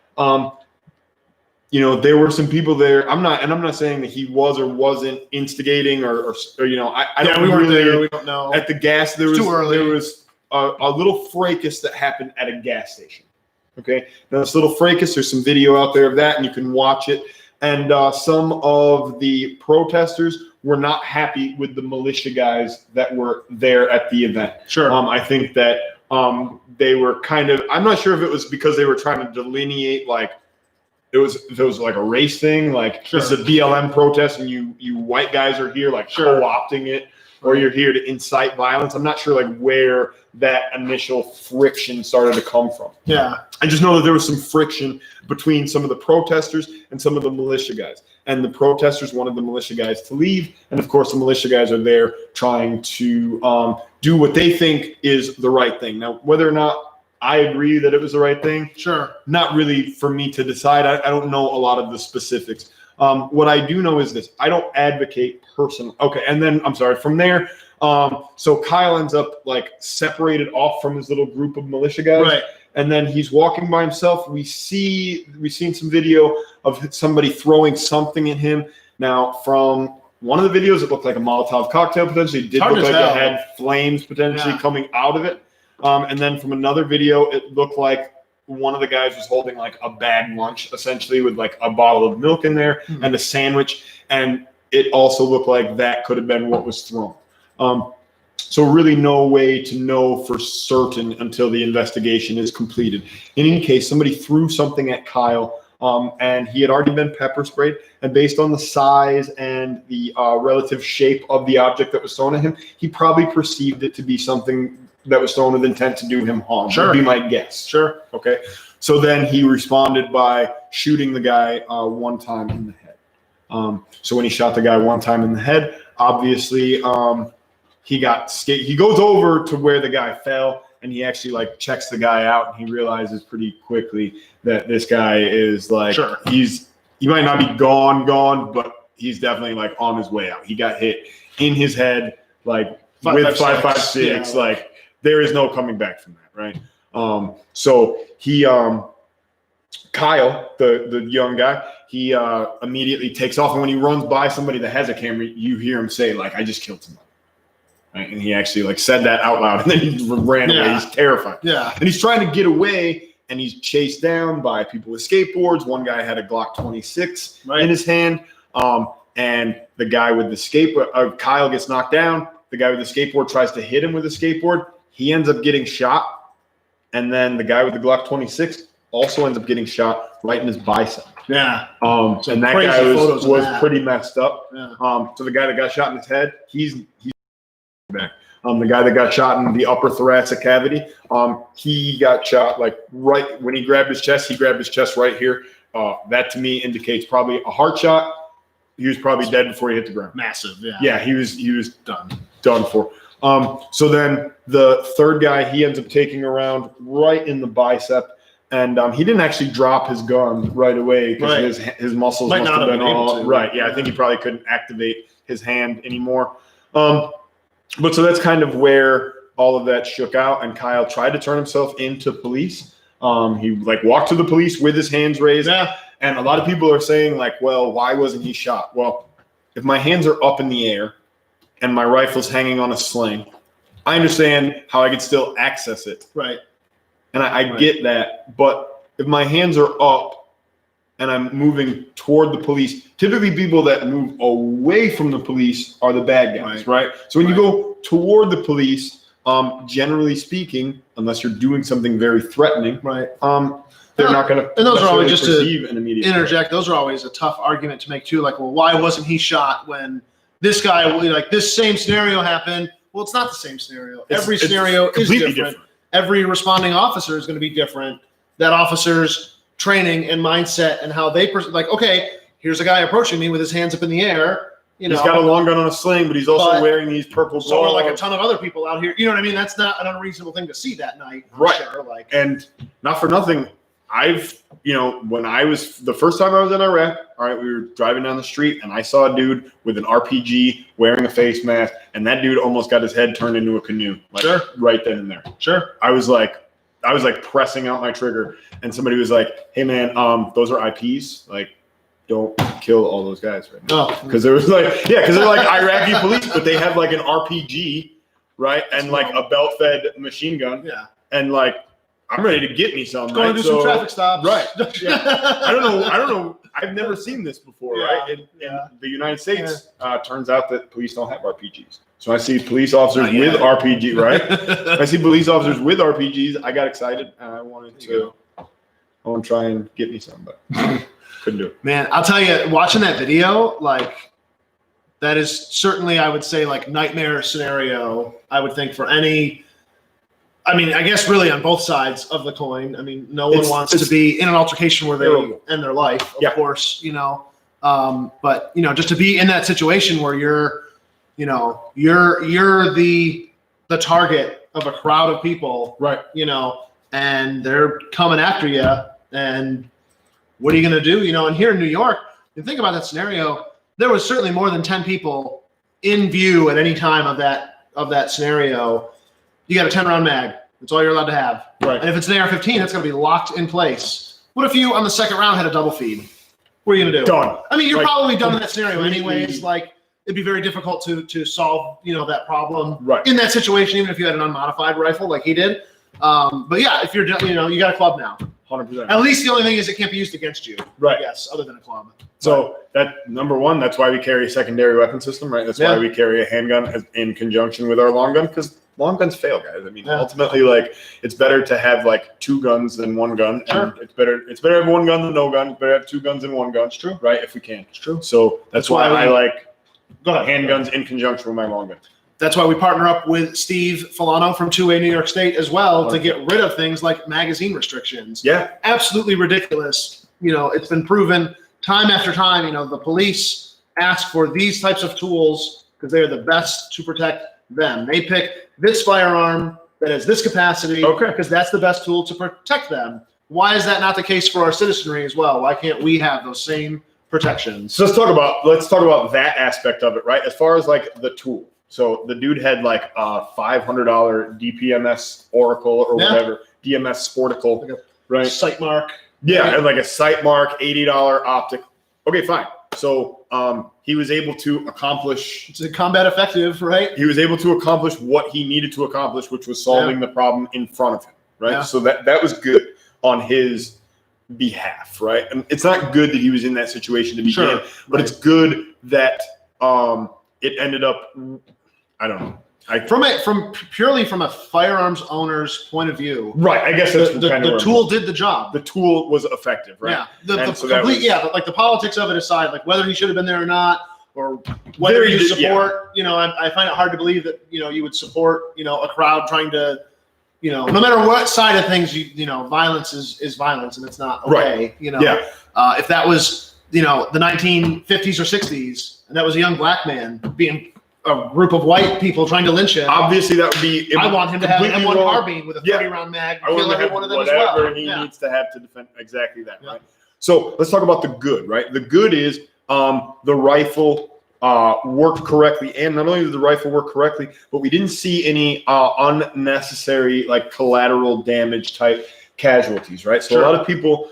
you know, there were some people there. I'm not saying that he was or wasn't instigating or you know, I don't we weren't really, there. We don't know. at the gas, there was too early. there was a little fracas that happened at a gas station. Okay, now this little fracas, there's some video out there of that, and you can watch it. And some of the protesters were not happy with the militia guys that were there at the event. Sure. I think that they were kind of, I'm not sure if it was because they were trying to delineate, like, it was like a race thing, like Sure. It's a BLM protest and you white guys are here like co-opting it, or you're here to incite violence. I'm not sure like where that initial friction started to come from. Yeah. I just know that there was some friction between some of the protesters and some of the militia guys. And the protesters wanted the militia guys to leave. And of course, the militia guys are there trying to do what they think is the right thing. Now, whether or not I agree that it was the right thing, Sure. not really for me to decide. I don't know a lot of the specifics. What I do know is this: I don't advocate personal. Okay, and then I'm sorry. From there, so Kyle ends up like separated off from his little group of militia guys, Right. and then he's walking by himself. We've seen some video of somebody throwing something at him. Now, from one of the videos, it looked like a Molotov cocktail potentially. It did Hard look to like tell. it had flames potentially Yeah. coming out of it. And then from another video, it looked like one of the guys was holding like a bag lunch, essentially, with like a bottle of milk in there and a sandwich. And it also looked like that could have been what was thrown. So really no way to know for certain until the investigation is completed. In any case, somebody threw something at Kyle, and he had already been pepper sprayed. And based on the size and the relative shape of the object that was thrown at him, he probably perceived it to be something that was thrown with intent to do him harm. Sure. Would be my guess. Sure. Okay. So then he responded by shooting the guy one time in the head. So when he shot the guy one time in the head, obviously he got scared. He goes over to where the guy fell, and he actually like checks the guy out, and he realizes pretty quickly that this guy is like, Sure. he might not be gone, but he's definitely like on his way out. He got hit in his head, like with 5.56, Yeah. like there is no coming back from that, right? So he, Kyle, the young guy, he immediately takes off, and when he runs by somebody that has a camera, you hear him say, like, I just killed somebody. Right? And he actually like said that out loud, and then he ran away. He's terrified. Yeah. And he's trying to get away, and he's chased down by people with skateboards. One guy had a Glock 26 in his hand, and the guy with the skateboard, Kyle gets knocked down. The guy with the skateboard tries to hit him with a skateboard. He ends up getting shot, and then the guy with the Glock 26 also ends up getting shot right in his bicep. Yeah. And that crazy guy photos of was that. pretty messed up. Yeah. So the guy that got shot in his head, he's back. The guy that got shot in the upper thoracic cavity, he got shot like right when he grabbed his chest right here. That to me indicates probably a heart shot. He was probably dead before he hit the ground. Massive. Yeah. Yeah, he was done for. So then the third guy, he ends up taking around right in the bicep, and he didn't actually drop his gun right away because his muscles Might must not have have been been able all to. right. Yeah, I think he probably couldn't activate his hand anymore. But so that's kind of where all of that shook out, and Kyle tried to turn himself into police. He like walked to the police with his hands raised. Yeah. And a lot of people are saying like, well, why wasn't he shot? Well, if my hands are up in the air and my rifle's hanging on a sling, I understand how I could still access it. Right. And I get that. But if my hands are up and I'm moving toward the police, typically people that move away from the police are the bad guys, right? So when you go toward the police, generally speaking, unless you're doing something very threatening, right? They're not going to. And those are always, just to an immediate interject, those are always a tough argument to make too. Like, well, why wasn't he shot when this guy, like this same scenario happened? Well, it's not the same scenario. Every scenario is different. Every responding officer is going to be different. That officer's training and mindset and how they like, okay, here's a guy approaching me with his hands up in the air. You know, he's got a long gun on a sling, but he's also wearing these purple gloves. So are like a ton of other people out here. You know what I mean? That's not an unreasonable thing to see that night. Right. Sure. Like, and not for nothing, when I was the first time I was in Iraq, all right, we were driving down the street and I saw a dude with an RPG wearing a face mask, and that dude almost got his head turned into a canoe, like right then and there. Sure. I was like pressing out my trigger, and somebody was like, "Hey man, those are IPs. Like, don't kill all those guys right now." Because there was because they're like Iraqi police, but they have like an RPG, right, and like a belt-fed machine gun. Yeah. And like, I'm ready to get me some. Going to do some traffic stops. Right. Yeah. I don't know. I've never seen this before, right? In the United States, turns out that police don't have RPGs. So I see police officers with RPG, right? I see police officers with RPGs. I got excited, and I want to try and get me some, but couldn't do it. Man, I'll tell you, watching that video, like, that is certainly, I would say, like, nightmare scenario, I would think, for any. I mean, I guess really on both sides of the coin. I mean, no one wants to be in an altercation where they end their life, of course, but, just to be in that situation where you're the target of a crowd of people, right? And they're coming after you, and what are you going to do? And here in New York, you think about that scenario, there was certainly more than 10 people in view at any time of that scenario. You got a 10-round mag. That's all you're allowed to have. Right. And if it's an AR-15, that's going to be locked in place. What if you, on the second round, had a double feed? What are you going to do? Done. I mean, you're probably done in that scenario anyways. Like, it'd be very difficult to solve, that problem in that situation, even if you had an unmodified rifle like he did. But yeah, if you're, you got a club now. 100%. At least the only thing is it can't be used against you. Right. Yes, other than a club. So that number one, that's why we carry a secondary weapon system, right? That's why we carry a handgun in conjunction with our long gun, because long guns fail, guys. I mean, ultimately, like, it's better to have like two guns than one gun. Sure. And it's better to have one gun than no gun. It's better to have two guns than one gun. It's true. Right? If we can. It's true. So that's why I like handguns in conjunction with my long gun. That's why we partner up with Steve Filano from 2A New York State as well to get rid of things like magazine restrictions. Yeah. Absolutely ridiculous. It's been proven time after time, the police ask for these types of tools because they are the best to protect them. They pick this firearm that has this capacity because that's the best tool to protect them. Why is that not the case for our citizenry as well? Why can't we have those same protections? So let's talk about that aspect of it, right? As far as like the tool. So the dude had like a $500 DPMS Oracle or whatever, DMS Sporticle, like right? Sight mark. Yeah, and like a sight mark, $80 optic. Okay, fine. So he was able to accomplish. It's a combat effective, right? He was able to accomplish what he needed to accomplish, which was solving the problem in front of him, right? Yeah. So that was good on his behalf, right? And it's not good that he was in that situation to begin, but it's good that it ended up. I don't know. Purely from a firearms owner's point of view, right? I guess that's the tool did the job. The tool was effective, right? Yeah, but like the politics of it aside, like whether he should have been there or not, or whether you support, I find it hard to believe that you would support a crowd trying to, no matter what side of things violence is violence, and it's not okay. Right. If that was the 1950s or 60s, and that was a young black man being a group of white people trying to lynch him. Obviously, that would be. I want him to have an M1 carbine with a 30-round mag. I want him to have whatever he needs to have to defend exactly that. Right. So let's talk about the good. Right. The good is the rifle worked correctly, and not only did the rifle work correctly, but we didn't see any unnecessary like collateral damage type casualties. Right. So a lot of people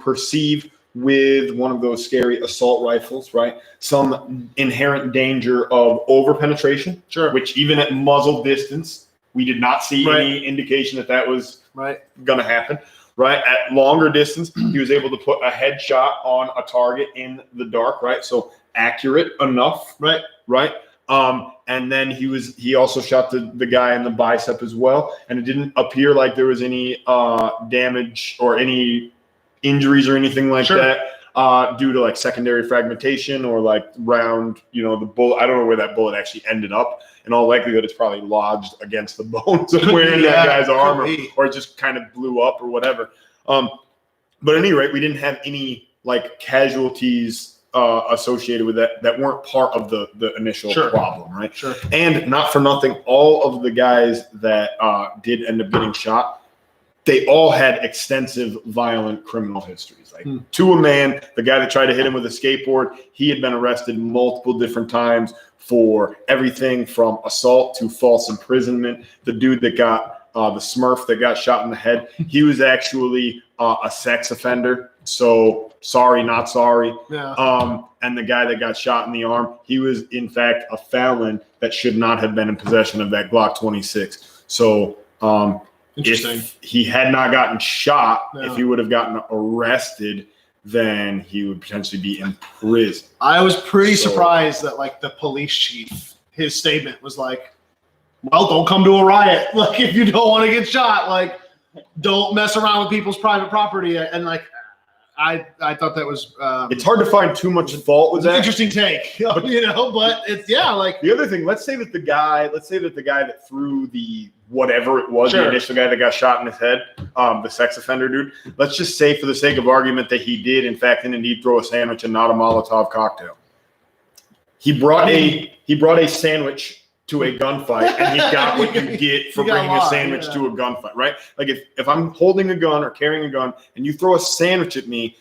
perceive with one of those scary assault rifles, right, some inherent danger of over penetration, which even at muzzle distance We did not see Right. any indication that was Right. going to happen. Right. At longer distance, he was able to put a headshot on a target in the dark. Right. So accurate enough. Right. Right. And then he also shot the guy in the bicep as well. And it didn't appear like there was any damage or any injuries or anything like Sure. that due to like secondary fragmentation or like round, the bullet. I don't know where that bullet actually ended up. In all likelihood, it's probably lodged against the bones somewhere in that guy's arm, or it just kind of blew up or whatever. But at any rate, we didn't have any like casualties associated with that weren't part of the initial Sure. problem, right? Sure. And not for nothing, all of the guys that did end up getting shot, they all had extensive violent criminal histories. Like to a man, the guy that tried to hit him with a skateboard, he had been arrested multiple different times for everything from assault to false imprisonment. The dude that got the Smurf that got shot in the head, he was actually a sex offender. So sorry, not sorry. Yeah. And the guy that got shot in the arm, he was in fact a felon that should not have been in possession of that Glock 26. So if he had not gotten shot, if he would have gotten arrested, then he would potentially be in prison. I was pretty surprised that like the police chief, his statement was like, well, don't come to a riot. Like if you don't want to get shot, like don't mess around with people's private property. And like, I thought that was it's hard to find too much fault with that. Interesting take, but it's like the other thing. Let's say that the guy that threw the whatever it was, Sure. the initial guy that got shot in his head, the sex offender dude. Let's just say, for the sake of argument, that he did in fact and indeed throw a sandwich and not a Molotov cocktail. He brought a sandwich to a gunfight, and he got what you get for bringing a sandwich to a gunfight, right? Like if I'm holding a gun or carrying a gun and you throw a sandwich at me,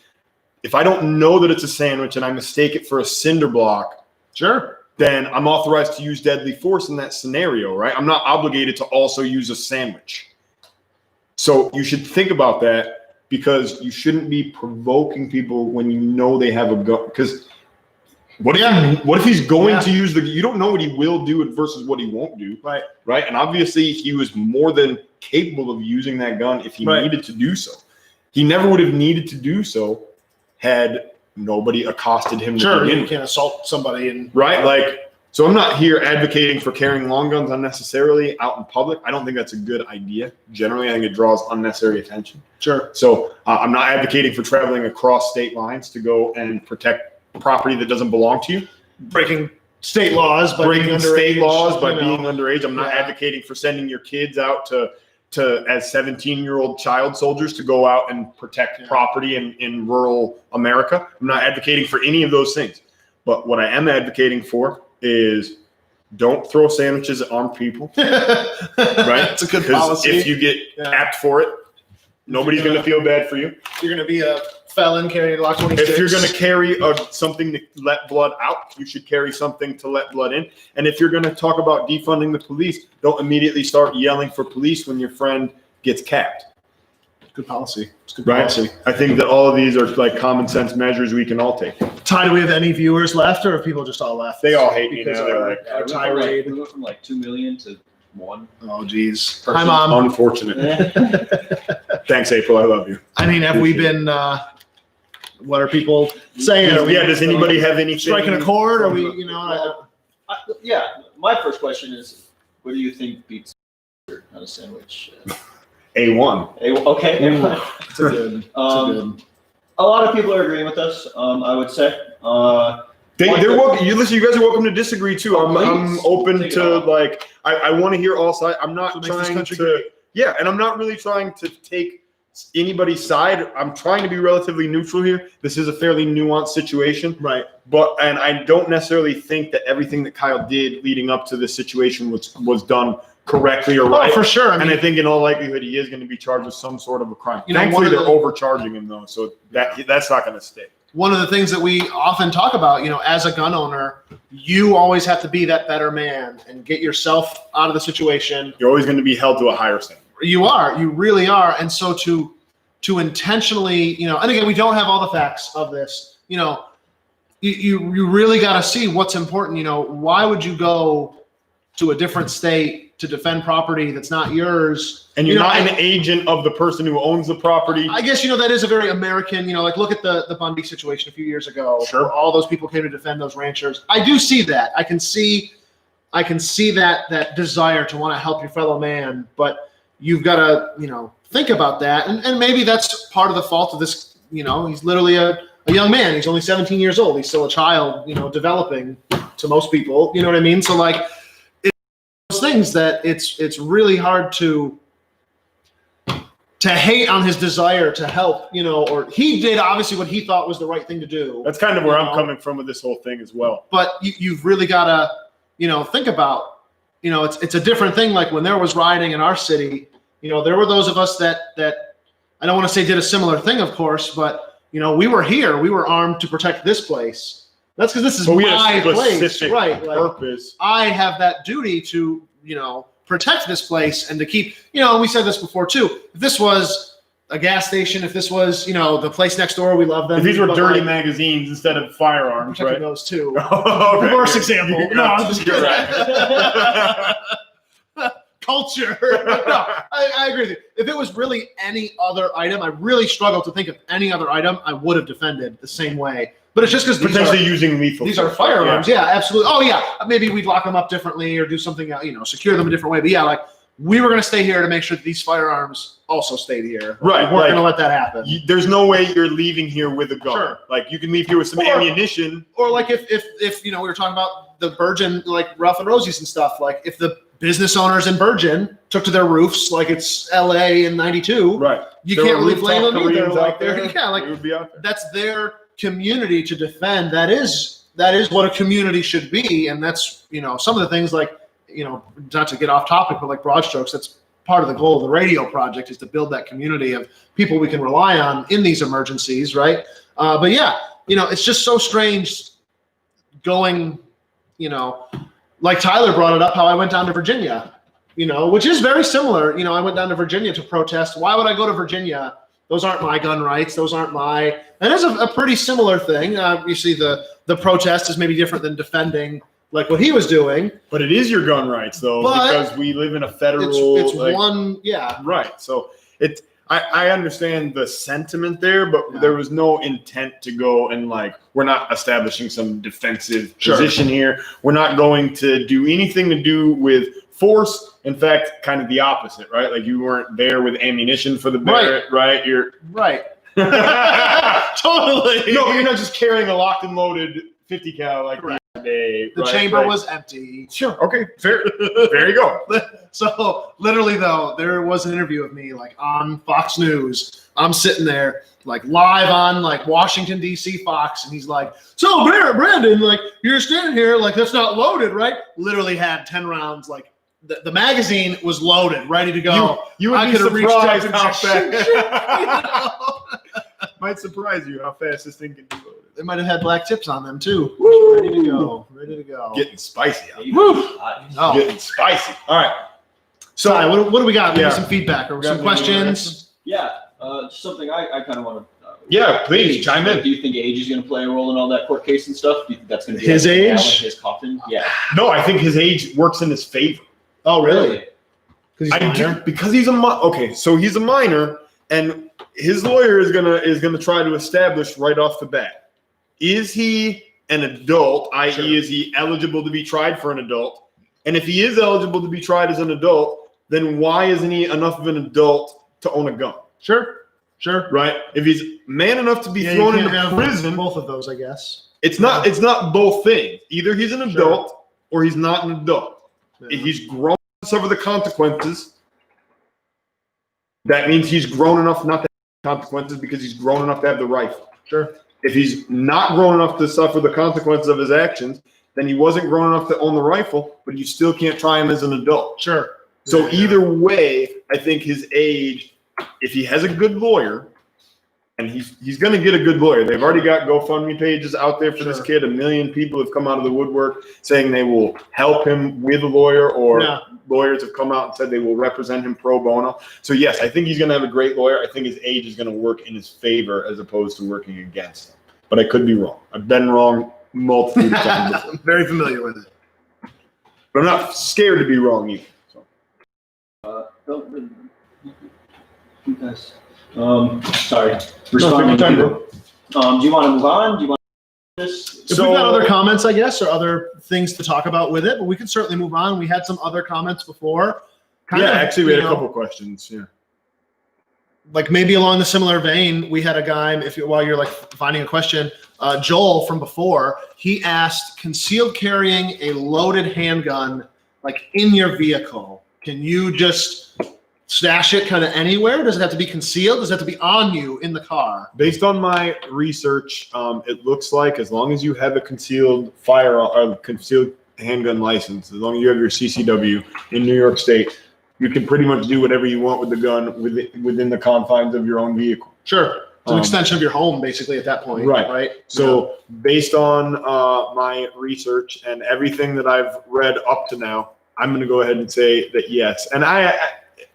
if I don't know that it's a sandwich and I mistake it for a cinder block, sure, then I'm authorized to use deadly force in that scenario, right? I'm not obligated to also use a sandwich. So you should think about that, because you shouldn't be provoking people when you know they have a gun. Because what if he's going to use you don't know what he will do versus what he won't do. Right. And obviously he was more than capable of using that gun if he needed to do so. He never would have needed to do so had nobody accosted him. Sure, you can't assault somebody and So I'm not here advocating for carrying long guns unnecessarily out in public. I don't think that's a good idea. Generally, I think it draws unnecessary attention. Sure. So I'm not advocating for traveling across state lines to go and protect property that doesn't belong to you. Breaking state laws by being underage. I'm not advocating for sending your kids out to as 17-year-old child soldiers to go out and protect property in rural America. I'm not advocating for any of those things. But what I am advocating for is don't throw sandwiches at armed people. Right? That's a good policy. If you get tapped for it, nobody's going to feel bad for you. You're going to be a felon carrying a Glock 26. If you're going to carry something to let blood out, you should carry something to let blood in. And if you're going to talk about defunding the police, don't immediately start yelling for police when your friend gets capped. Good policy. It's good policy. I think that all of these are like common sense measures we can all take. Ty, do we have any viewers left, or have people just all left? They all hate me because now. They're like, our tirade. We went from like 2 million to 1. Oh, geez. Hi, Mom. Unfortunate. Thanks, April. I love you. I mean, have we been? What are people saying? Does anybody have anything? Striking a chord? Are we? My first question is, what do you think beats not a sandwich? A1. Okay. It's a good. A lot of people are agreeing with us. I would say. They're welcome. You guys are welcome to disagree too. I'm open to I want to hear all sides. I'm not trying to. Yeah, and I'm not really trying to take anybody's side. I'm trying to be relatively neutral here. This is a fairly nuanced situation. Right. And I don't necessarily think that everything that Kyle did leading up to this situation was done correctly or right. Oh, for sure. I think in all likelihood he is going to be charged with some sort of a crime. You know, thankfully they're overcharging him though, so that's not going to stick. One of the things that we often talk about, as a gun owner, you always have to be that better man and get yourself out of the situation. You're always going to be held to a higher standard. You really are. And so to intentionally, and again, we don't have all the facts of this, you really got to see what's important. Why would you go to a different state to defend property that's not yours. And you're not an agent of the person who owns the property. I guess, that is a very American, like look at the Bundy situation a few years ago. Sure. Where all those people came to defend those ranchers. I do see that. I can see that desire to want to help your fellow man, but you've got to, think about that. And maybe that's part of the fault of this, he's literally a young man. He's only 17 years old. He's still a child, developing to most people. You know what I mean? So like, those things that it's really hard to hate on his desire to help, or he did obviously what he thought was the right thing to do. That's kind of where I'm coming from with this whole thing as well. But you've really got to, think about, it's a different thing. Like when there was rioting in our city, there were those of us that I don't want to say did a similar thing, of course, but we were here. We were armed to protect this place. That's because this is my place, right? Purpose. I have that duty to, protect this place and to keep, we said this before too. If this was a gas station, if this was, the place next door, we love them. If these were dirty magazines instead of firearms, protecting right? those too. Okay. The worst example. No, I'm just You're kidding. right. Culture. No, I agree with you. If it was really any other item, I really struggle to think of any other item I would have defended the same way. But it's just because Potentially using lethal. these are firearms. Yeah, absolutely. Oh yeah, maybe we'd lock them up differently or do something, secure them a different way. But yeah, like we were going to stay here to make sure that these firearms also stayed here. Right. We weren't going to let that happen. There's no way you're leaving here with a gun. Sure. Like you can leave here with some ammunition. Or like if we were talking about the Virgin, like Rough and Rosie's and stuff, like if the business owners in Virgin took to their roofs like it's LA in 92. Right. You can't really blame them either. Koreans Like out there. yeah, like It would be out there. that's their community to defend. That is what a community should be. And that's, some of the things like, not to get off topic, but like broad strokes, that's part of the goal of the radio project is to build that community of people we can rely on in these emergencies. Right. But yeah, it's just so strange going, like Tyler brought it up, how I went down to Virginia, which is very similar. I went down to Virginia to protest. Why would I go to Virginia? Those aren't my gun rights. Those aren't my, and it's a pretty similar thing. Obviously the protest is maybe different than defending like what he was doing. But it is your gun rights though, because we live in a federal. It's one, yeah. Right. So I understand the sentiment there, but Yeah. there was no intent to go and we're not establishing some defensive position here. We're not going to do anything to do with force. In fact, kind of the opposite, right? Like you weren't there with ammunition for the Barrett, right? You're right. Totally. No, you're not just carrying a locked and loaded 50 cal like Right. the other day. The right? chamber was empty. Sure. Okay. Fair. There you go. So literally though, there was an interview of me on Fox News. I'm sitting there live on Washington DC Fox, and he's like, "So Brandon, you're standing here that's not loaded, right?" Literally had 10 rounds. The magazine was loaded, ready to go. You would I be could have reached out surprised and how just fast. Might surprise you how fast this thing can be loaded. They might have had black tips on them too. Woo! Ready to go. Ready to go. Getting spicy out. Woo! Oh. Getting spicy. All right. So what do we got? Maybe Yeah. some feedback or We got some any questions. Yeah, just something I kind of want to. Yeah, please chime in. Do you think age is going to play a role in all that court case and stuff? Do you think that's going to be His nail in age? his coffin? Yeah. No, I think his age works in his favor. Oh, really? Because he's a okay. So he's a minor, and his lawyer is gonna try to establish right off the bat: is he an adult? I.e., Sure. is he eligible to be tried for an adult? And if he is eligible to be tried as an adult, then why isn't he enough of an adult to own a gun? Sure. Right? If he's man enough to be Yeah, thrown you into can't have prison, both of those, I guess. it's not both things. Either he's an Sure. adult or he's not an adult. Yeah. If he's grown to suffer the consequences, that means he's grown enough not to have consequences because he's grown enough to have the rifle. Sure. If he's not grown enough to suffer the consequences of his actions, then he wasn't grown enough to own the rifle, but you still can't try him as an adult. Sure. So Yeah. either way, I think his age, if he has a good lawyer, and he's going to get a good lawyer. They've already got GoFundMe pages out there for this Sure. kid. 1 million people have come out of the woodwork saying they will help him with a lawyer, or Yeah. lawyers have come out and said they will represent him pro bono. So yes, I think he's going to have a great lawyer. I think his age is going to work in his favor as opposed to working against him. But I could be wrong. I've been wrong multiple times before. I'm very familiar with it. But I'm not scared to be wrong either. So. You guys. Sorry. Responding to people. Do you want to move on? Do you want this? If we've got other comments, I guess, or other things to talk about with it, but we can certainly move on. We had some other comments before. Actually, we had a couple questions. Yeah. Like maybe along the similar vein, we had a guy, while you're like finding a question, Joel from before, he asked, concealed carrying a loaded handgun like in your vehicle, can you just stash it kind of anywhere? Does it have to be concealed? Does it have to be on you in the car? Based on my research, it looks like as long as you have a concealed firearm or concealed handgun license, as long as you have your CCW in New York State, you can pretty much do whatever you want with the gun within the confines of your own vehicle. Sure. It's an extension of your home, basically, at that point. Right. So based on my research and everything that I've read up to now, I'm going to go ahead and say that yes. And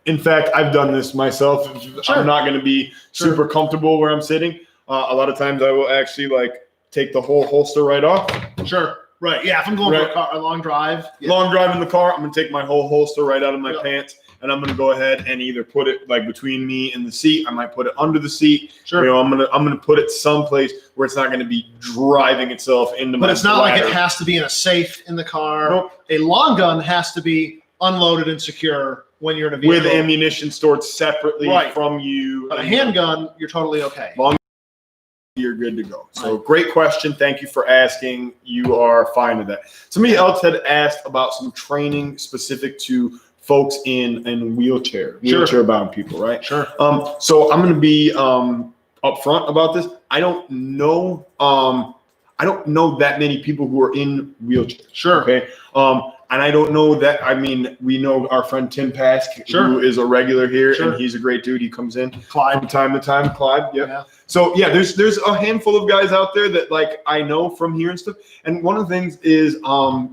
in fact, I've done this myself. Sure. I'm not going to be super comfortable where I'm sitting. A lot of times I will actually like take the whole holster right off. Sure. Right. Yeah. If I'm going for a long drive. Yeah. Long drive in the car, I'm going to take my whole holster right out of my pants, and I'm going to go ahead and either put it like between me and the seat. I might put it under the seat. Sure. You know, I'm going to put it someplace where it's not going to be driving itself into my. But it's not like it has to be in a safe in the car. Nope. A long gun has to be unloaded and secure when you're in a vehicle. With ammunition stored separately from you. But a handgun, you're totally okay. Long, you're good to go. So great question. Thank you for asking. You are fine with that. Somebody else had asked about some training specific to folks in wheelchair bound people, right? Sure. So I'm going to be upfront about this. I don't know that many people who are in wheelchairs. Sure. Okay. And I don't know that. I mean, we know our friend Tim Pask, who is a regular here, and he's a great dude. He comes in from time to time. Clyde, yeah. So yeah, there's a handful of guys out there that like I know from here and stuff. And one of the things is,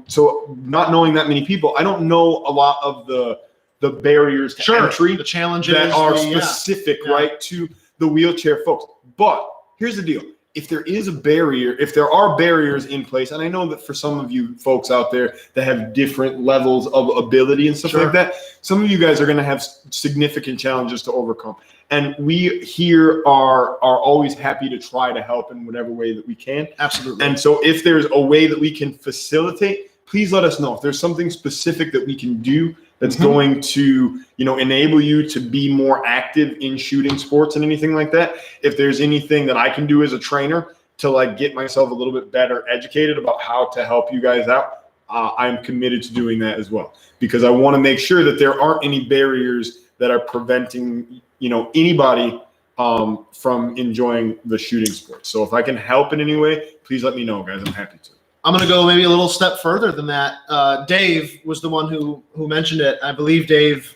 so not knowing that many people, I don't know a lot of the barriers to entry, the challenges that are specific, right, to the wheelchair folks. But here's the deal. If there is a barrier, if there are barriers in place, and I know that for some of you folks out there that have different levels of ability and stuff like that, some of you guys are going to have significant challenges to overcome. And we here are always happy to try to help in whatever way that we can. Absolutely. And so if there's a way that we can facilitate, please let us know. If there's something specific that we can do that's going to, enable you to be more active in shooting sports and anything like that. If there's anything that I can do as a trainer to like get myself a little bit better educated about how to help you guys out, I'm committed to doing that as well, because I want to make sure that there aren't any barriers that are preventing, anybody from enjoying the shooting sport. So if I can help in any way, please let me know, guys. I'm happy to. I'm going to go maybe a little step further than that. Dave was the one who mentioned it. I believe Dave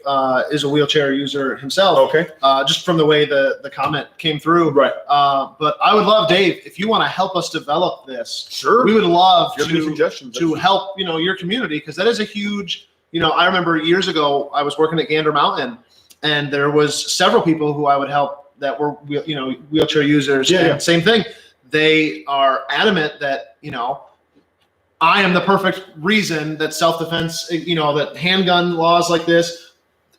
is a wheelchair user himself. Okay. Just from the way the comment came through. Right. But I would love, Dave, if you want to help us develop this. Sure. We would love to help, your community, because that is a huge, I remember years ago I was working at Gander Mountain, and there was several people who I would help that were, wheelchair users. And same thing. They are adamant that, I am the perfect reason that self-defense, that handgun laws like this,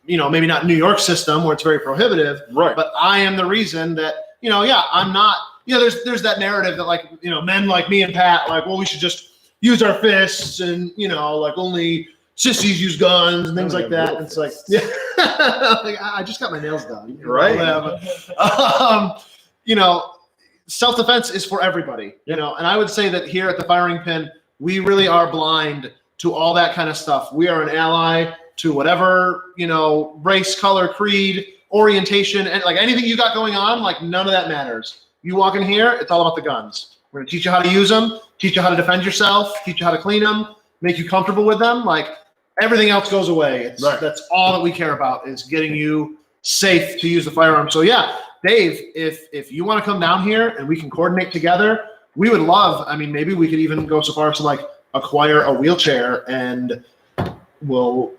maybe not New York system where it's very prohibitive, right? But I am the reason that, I'm not, there's that narrative that like, men like me and Pat, like, well, we should just use our fists and, like only sissies use guns and things like that. And it's like, like, I just got my nails done. Right. Self-defense is for everybody, and I would say that here at the Firing Pin, we really are blind to all that kind of stuff. We are an ally to whatever, race, color, creed, orientation, and like anything you got going on, like none of that matters. You walk in here, it's all about the guns. We're going to teach you how to use them, teach you how to defend yourself, teach you how to clean them, make you comfortable with them. Like everything else goes away. That's all that we care about, is getting you safe to use the firearm. So yeah, Dave, if you want to come down here and we can coordinate together, we would love, maybe we could even go so far as to like acquire a wheelchair, and we'll,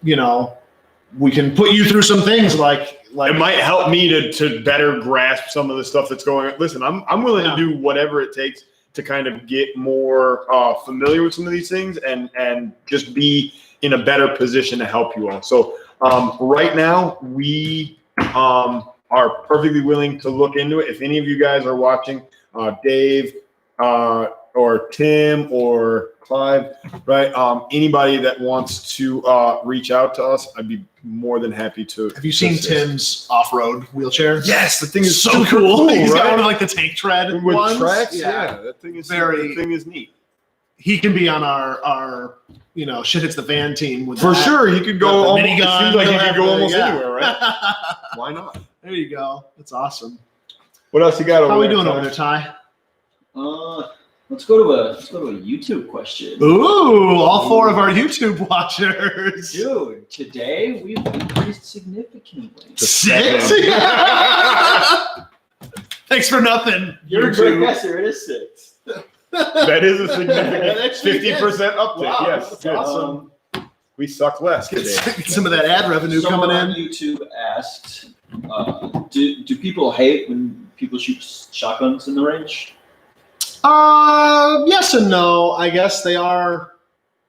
we can put you through some things like it might help me to better grasp some of the stuff that's going on. Listen, I'm willing to do whatever it takes to kind of get more familiar with some of these things and just be in a better position to help you all. So Right now, we are perfectly willing to look into it. If any of you guys are watching, Dave or Tim or Clive, right? Anybody that wants to reach out to us, I'd be more than happy to. Have you seen assist. Tim's off-road wheelchair? Yes, the thing is so super cool. He's got right? one of like the tank tread With ones. tracks. Yeah, that thing is Very- that thing is neat. He can be on our shit hits the van team with For that. sure, he could go. The Almost, minigun, it seems like he he'll could have go the- almost yeah. anywhere, right? Why not? There you go. That's awesome. What else you got over How are we there, doing Ty? over there, Ty? Let's go to a YouTube question. Ooh, all 4 of our YouTube watchers. Dude, today we've increased significantly. 6? Thanks for nothing. You're a great guesser. It is 6. That is a significant That actually 50% uptick. Wow, Yes, that's good. awesome. We suck less Get today. some of that ad revenue Someone coming on in. YouTube asked, do people hate when people shoot shotguns in the range? Yes and no. I guess they are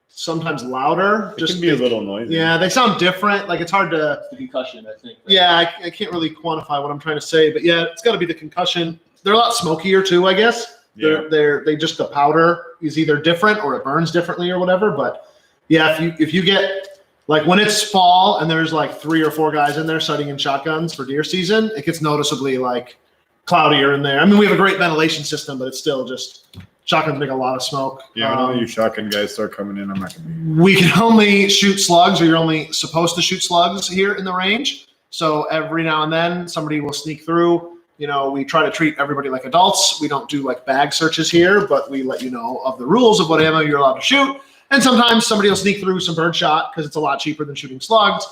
sometimes louder. It can be a little noisy. Yeah, they sound different. Like it's hard to. The concussion, I think. Yeah, I can't really quantify what I'm trying to say, but yeah, it's got to be the concussion. They're a lot smokier too, I guess. Yeah. They just the powder is either different or it burns differently or whatever. But yeah, if you get like when it's fall and there's like 3 or 4 guys in there sighting in shotguns for deer season, it gets noticeably like cloudier in there. I mean, we have a great ventilation system, but it's still just shotguns make a lot of smoke. Yeah, I know you shotgun guys start coming in. I'm not gonna be. We can only shoot slugs, or you're only supposed to shoot slugs here in the range. So every now and then, somebody will sneak through. We try to treat everybody like adults. We don't do like bag searches here, but we let you know of the rules of what ammo you're allowed to shoot. And sometimes somebody will sneak through some birdshot because it's a lot cheaper than shooting slugs,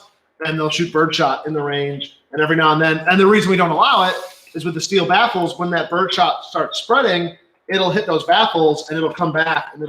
and they'll shoot birdshot in the range. And every now and then, and the reason we don't allow it is with the steel baffles, when that birdshot starts spreading, it'll hit those baffles and it'll come back and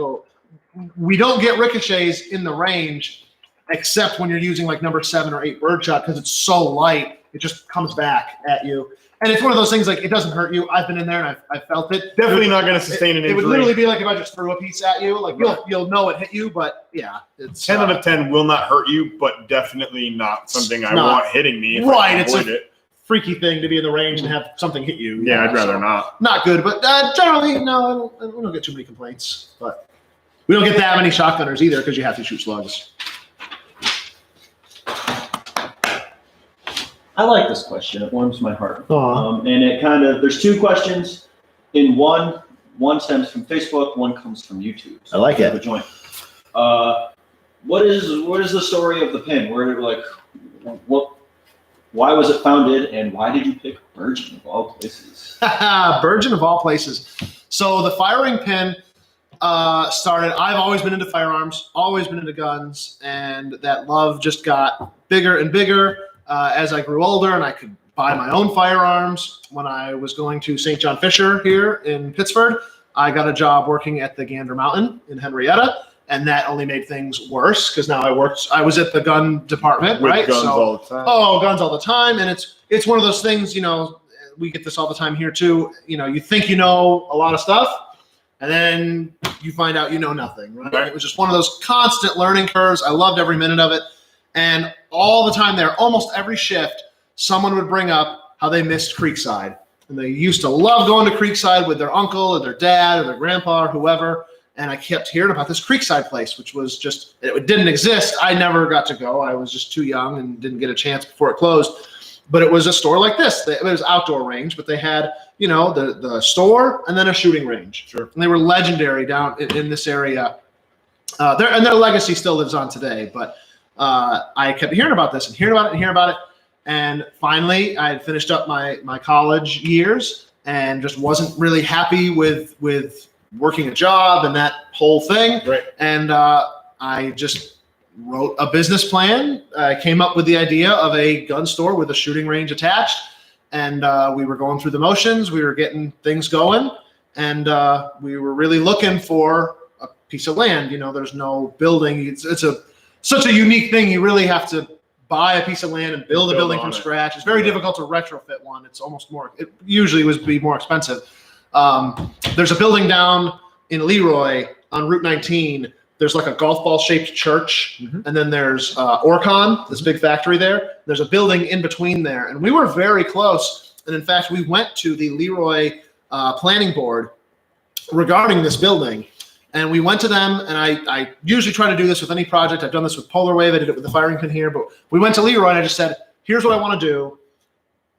we don't get ricochets in the range except when you're using like number 7 or 8 birdshot because it's so light, it just comes back at you. And it's one of those things like it doesn't hurt you. I've been in there and I've felt it. Definitely not going to sustain an It injury. would literally be like if I just threw a piece at you, like you'll know it hit you, but yeah, it's 10 out of 10 will not hurt you, but definitely not something I not- want hitting me. If Right, I can it's avoid a- it. freaky thing to be in the range and have something hit you. Yeah, I'd rather so- not. Not good, but generally, no, we don't get too many complaints. But we don't get that many shotgunners either because you have to shoot slugs. I like this question. It warms my heart. Aw. And it kind of, there's 2 questions in one. One stems from Facebook, one comes from YouTube. I like it. The joint. What is the story of the pin? Why was it founded, and why did you pick Virgin of all places? Virgin of all places. So the firing pin started. I've always been into firearms, always been into guns, and that love just got bigger and bigger as I grew older, and I could buy my own firearms. When I was going to St. John Fisher here in Pittsburgh, I got a job working at the Gander Mountain in Henrietta, and that only made things worse because now I was at the gun department, With right? guns all the time. Oh, guns all the time, and it's one of those things. We get this all the time here too. You think you know a lot of stuff, and then you find out you know nothing. Right? It was just one of those constant learning curves. I loved every minute of it, and all the time there, almost every shift, someone would bring up how they missed Creekside, and they used to love going to Creekside with their uncle or their dad or their grandpa or whoever. And I kept hearing about this Creekside place, which was just, it didn't exist. I never got to go. I was just too young and didn't get a chance before it closed. But it was a store like this. It was outdoor range, but they had, the store and then a shooting range. Sure. And they were legendary down in this area. Their legacy still lives on today. But I kept hearing about this and hearing about it. And finally, I had finished up my college years and just wasn't really happy with working a job and that whole thing. Right. And I just wrote a business plan. I came up with the idea of a gun store with a shooting range attached. And we were going through the motions. We were getting things going. And we were really looking for a piece of land. There's no building. It's such a unique thing. You really have to buy a piece of land and build a building from scratch. It's very difficult to retrofit one. It's almost it usually would be more expensive. There's a building down in Leroy on Route 19 there's like a golf ball shaped church, and then there's Orcon, this big factory there. There's a building in between there, and we were very close. And in fact, we went to the Leroy planning board regarding this building, and we went to them. And I usually try to do this with any project. I've done this with Polar Wave. I did it with the firing pin here, but we went to Leroy, and I just said, "Here's what I want to do.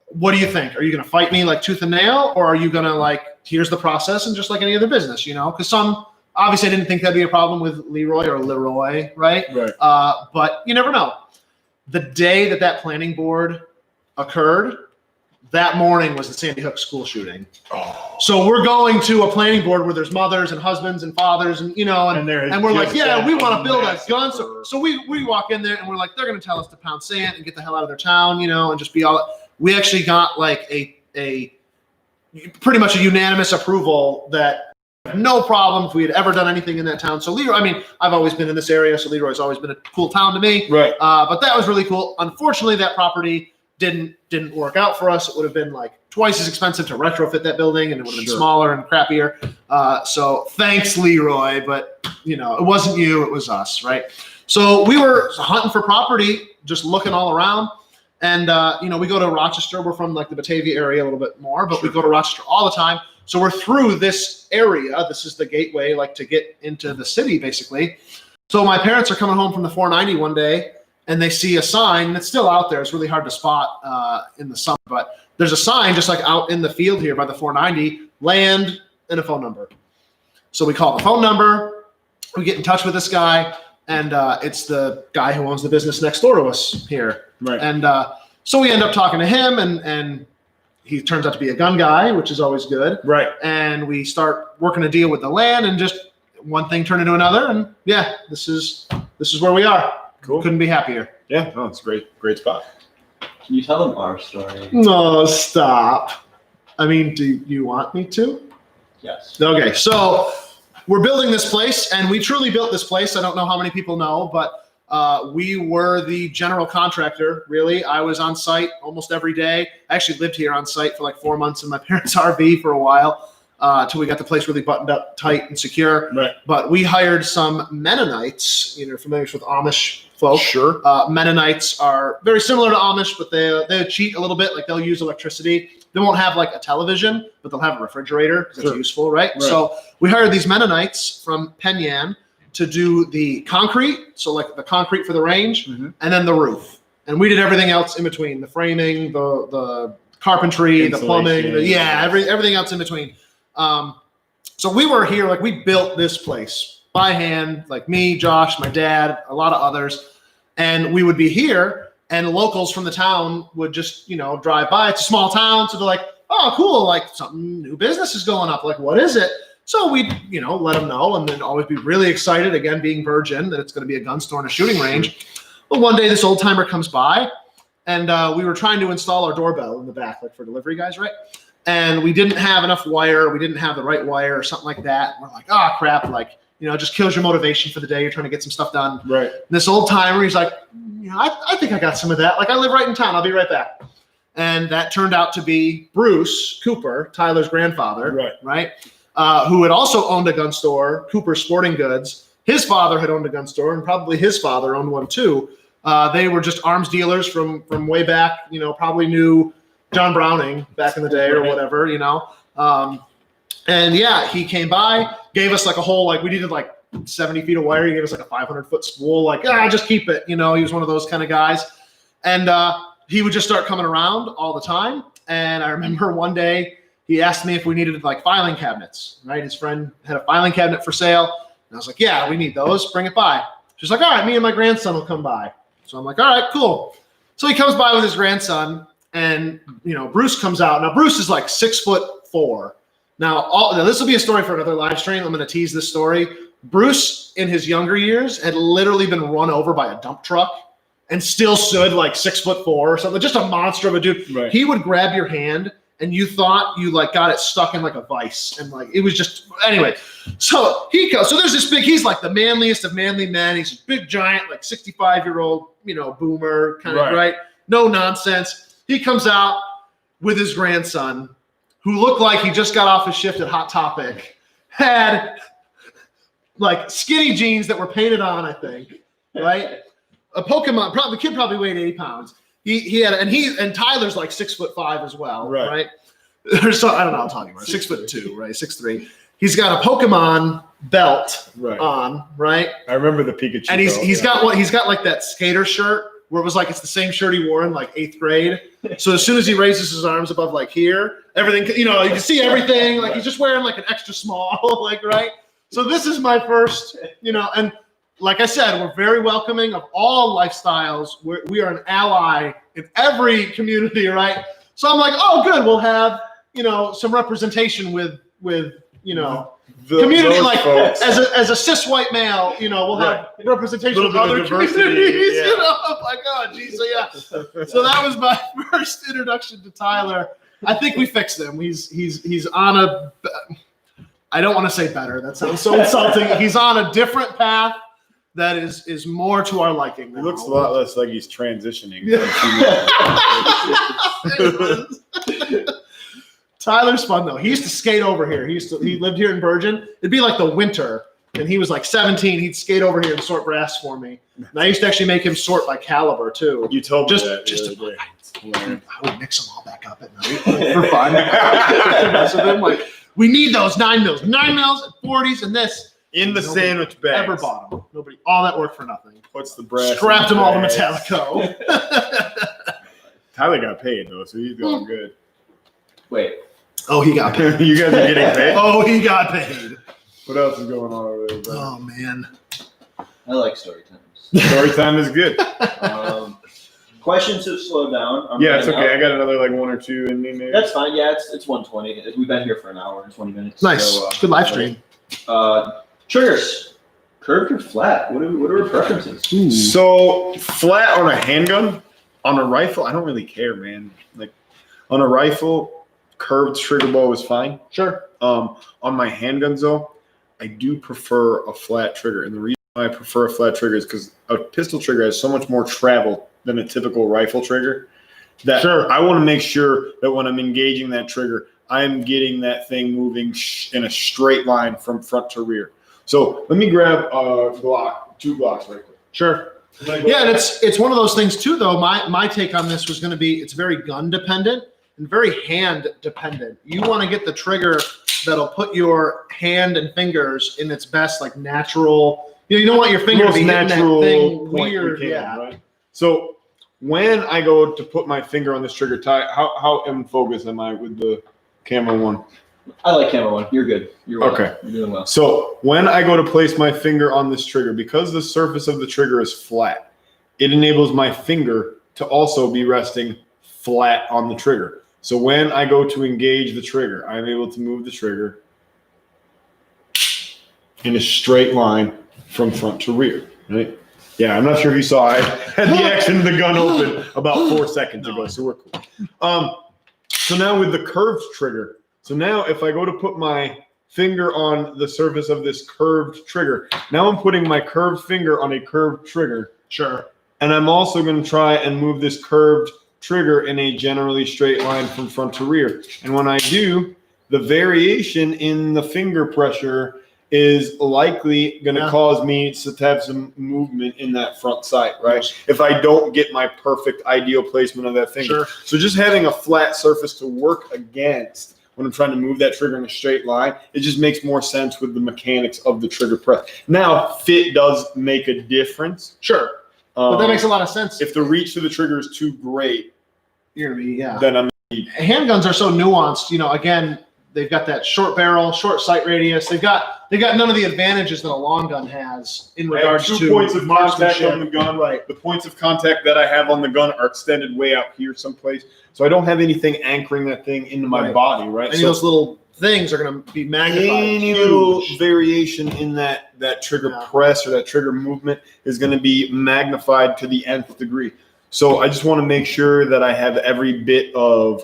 What do you think? Are you going to fight me like tooth and nail, or are you going to like, here's the process, and just like any other business, you know?" Because obviously I didn't think that'd be a problem with Leroy or Leroy, right? Right. But you never know. The day that planning board occurred, that morning was the Sandy Hook school shooting. Oh. So we're going to a planning board where there's mothers and husbands and fathers, and and we're like, yeah, we want to build a gun. So we walk in there and we're like, they're going to tell us to pound sand and get the hell out of their town, and just be all. We actually got like a pretty much a unanimous approval that no problem if we had ever done anything in that town. So Leroy, I mean, I've always been in this area, so Leroy's always been a cool town to me. Right. But that was really cool. Unfortunately, that property didn't work out for us. It would have been like twice as expensive to retrofit that building, and it would have been smaller and crappier. So thanks, Leroy, but it wasn't you, it was us, right? So we were hunting for property, just looking all around. And, we go to Rochester. We're from like the Batavia area a little bit more, but we go to Rochester all the time. So we're through this area. This is the gateway, like to get into the city, basically. So my parents are coming home from the 490 one day, and they see a sign that's still out there. It's really hard to spot in the summer, but there's a sign just like out in the field here by the 490, land and a phone number. So we call the phone number. We get in touch with this guy, and it's the guy who owns the business next door to us here. Right. And so we end up talking to him, and he turns out to be a gun guy, which is always good. Right. And we start working a deal with the land, and just one thing turned into another. And yeah, this is where we are. Cool. Couldn't be happier. Yeah. Oh, it's a great spot. Can you tell them our story? No, stop. I mean, do you want me to? Yes. Okay. So we're building this place, and we truly built this place. I don't know how many people know, but we were the general contractor, really. I was on site almost every day. I actually lived here on site for like 4 months in my parents' RV for a while, till we got the place really buttoned up tight and secure. Right. But we hired some Mennonites. You're familiar with Amish folks. Sure. Mennonites are very similar to Amish, but they cheat a little bit. Like they'll use electricity. They won't have like a television, but they'll have a refrigerator because it's useful, right? So we hired these Mennonites from Penyan to do the concrete, so like the concrete for the range, and then the roof. And we did everything else in between, the framing, the carpentry, the plumbing, everything else in between. So we were here, like we built this place by hand, like me, Josh, my dad, a lot of others. And we would be here, and locals from the town would just, drive by. It's a small town, so they're like, oh, cool, like something new business is going up. Like, what is it? So we'd, let them know, and then always be really excited, again, being virgin, that it's going to be a gun store and a shooting range. But one day this old timer comes by, and we were trying to install our doorbell in the back, like for delivery guys, right? And we didn't have enough wire. We didn't have the right wire or something like that. And we're like, oh, crap, like, it just kills your motivation for the day. You're trying to get some stuff done. Right. And this old timer, he's like, I think I got some of that. Like, I live right in town. I'll be right back. And that turned out to be Bruce Cooper, Tyler's grandfather, right? Who had also owned a gun store, Cooper Sporting Goods. His father had owned a gun store, and probably his father owned one too. They were just arms dealers from way back, probably knew John Browning back in the day or whatever, and yeah, he came by, gave us like a whole, like we needed like 70 feet of wire. He gave us like a 500-foot spool, like, just keep it. He was one of those kind of guys. And he would just start coming around all the time. And I remember one day he asked me if we needed like filing cabinets, right? His friend had a filing cabinet for sale. And I was like, yeah, we need those. Bring it by. She's like, all right, me and my grandson will come by. So I'm like, all right, cool. So he comes by with his grandson, and, Bruce comes out. Now, Bruce is like 6'4". Now, this will be a story for another live stream. I'm going to tease this story. Bruce, in his younger years, had literally been run over by a dump truck and still stood like 6'4" or something. Just a monster of a dude. Right. He would grab your hand, and you thought you like got it stuck in like a vice, and like it was just anyway. So he goes. So there's this big. He's like the manliest of manly men. He's a big giant, like 65-year-old, boomer kind of right. No nonsense. He comes out with his grandson, who looked like he just got off his shift at Hot Topic, had like skinny jeans that were painted on, I think, right? A Pokemon, the kid probably weighed 80 pounds. He had, and Tyler's like 6'5" as well, right? So I don't know how tall you are, 6'2", right? 6'3". He's got a Pokemon belt on, right? I remember the Pikachu. And he's got like that skater shirt where it was like it's the same shirt he wore in like 8th grade. So as soon as he raises his arms above like here, everything, you can see everything. Like he's just wearing like an extra small, like, right? So this is my first, and like I said, we're very welcoming of all lifestyles. We are an ally in every community, right? So I'm like, oh, good. We'll have, some representation with community, like folks. as a cis white male, we'll have representation of other communities. Yeah. I'm like, oh, geez, so that was my first introduction to Tyler. I think we fixed him. He's on a, I don't want to say better. That sounds so insulting. He's on a different path that is more to our liking now. He looks a lot less like he's transitioning. Tyler's fun though. He used to skate over here. He lived here in Virgin. It'd be like the winter, and he was like 17. He'd skate over here and sort brass for me. And I used to actually make him sort by caliber too. You told me that. I would mix them all back up at night for fun. The rest of them, like, we need those 9 mils and 40s, and this in the sandwich bag. Ever bought them? Nobody. All that work for nothing. Puts the brass. Scrapped them all to Metallico. Tyler got paid though, so he's going good. Wait. Oh, he got paid. You guys are getting paid? Oh, he got paid. What else is going on over there, bro? Oh, man. I like story times. Story time is good. Questions have slowed down. Yeah, it's okay. I got another like 1 or 2 in me. Maybe. That's fine. Yeah, it's 1:20. We've been here for an hour and 20 minutes. Nice. So, good live stream. Triggers. Curved or flat? What are our preferences? Ooh. So flat on a handgun, on a rifle, I don't really care, man. Like on a rifle, curved trigger bow is fine. Sure. On my handguns though, I do prefer a flat trigger, and the reason why I prefer a flat trigger is because a pistol trigger has so much more travel than a typical rifle trigger. That I want to make sure that when I'm engaging that trigger, I'm getting that thing moving in a straight line from front to rear. So let me grab a Glock, 2 Glocks right quick. Sure. Yeah, and it's one of those things too, though. My take on this was going to be it's very gun dependent and very hand dependent. You want to get the trigger that'll put your hand and fingers in its best, like natural. You don't want your finger to be hitting that thing weird. Right? So when I go to put my finger on this trigger, Ty, how in focus am I with the camo one? I like camo one. You're good. You're well. Okay. You're doing well. So when I go to place my finger on this trigger, because the surface of the trigger is flat, it enables my finger to also be resting flat on the trigger. So when I go to engage the trigger, I'm able to move the trigger in a straight line from front to rear, right? Yeah, I'm not sure if you saw, I had the action of the gun open about 4 seconds ago, so we're cool. So now with the curved trigger, so now if I go to put my finger on the surface of this curved trigger, now I'm putting my curved finger on a curved trigger. Sure. And I'm also going to try and move this curved trigger in a generally straight line from front to rear. And when I do, the variation in the finger pressure is likely going to cause me to have some movement in that front sight, right? Yes. If I don't get my perfect ideal placement of that finger. Sure. So just having a flat surface to work against when I'm trying to move that trigger in a straight line, it just makes more sense with the mechanics of the trigger press. Now, fit does make a difference. Sure. But that makes a lot of sense. If the reach to the trigger is too great, you're gonna be, then I'm handguns are so nuanced. Again, they've got that short barrel, short sight radius. They've got none of the advantages that a long gun has in regards to 2 points of contact on the gun. Right. The points of contact that I have on the gun are extended way out here someplace. So I don't have anything anchoring that thing into my body, right? Any of those little things are going to be magnified. Any little variation in that trigger press or that trigger movement is going to be magnified to the nth degree. So I just want to make sure that I have every bit of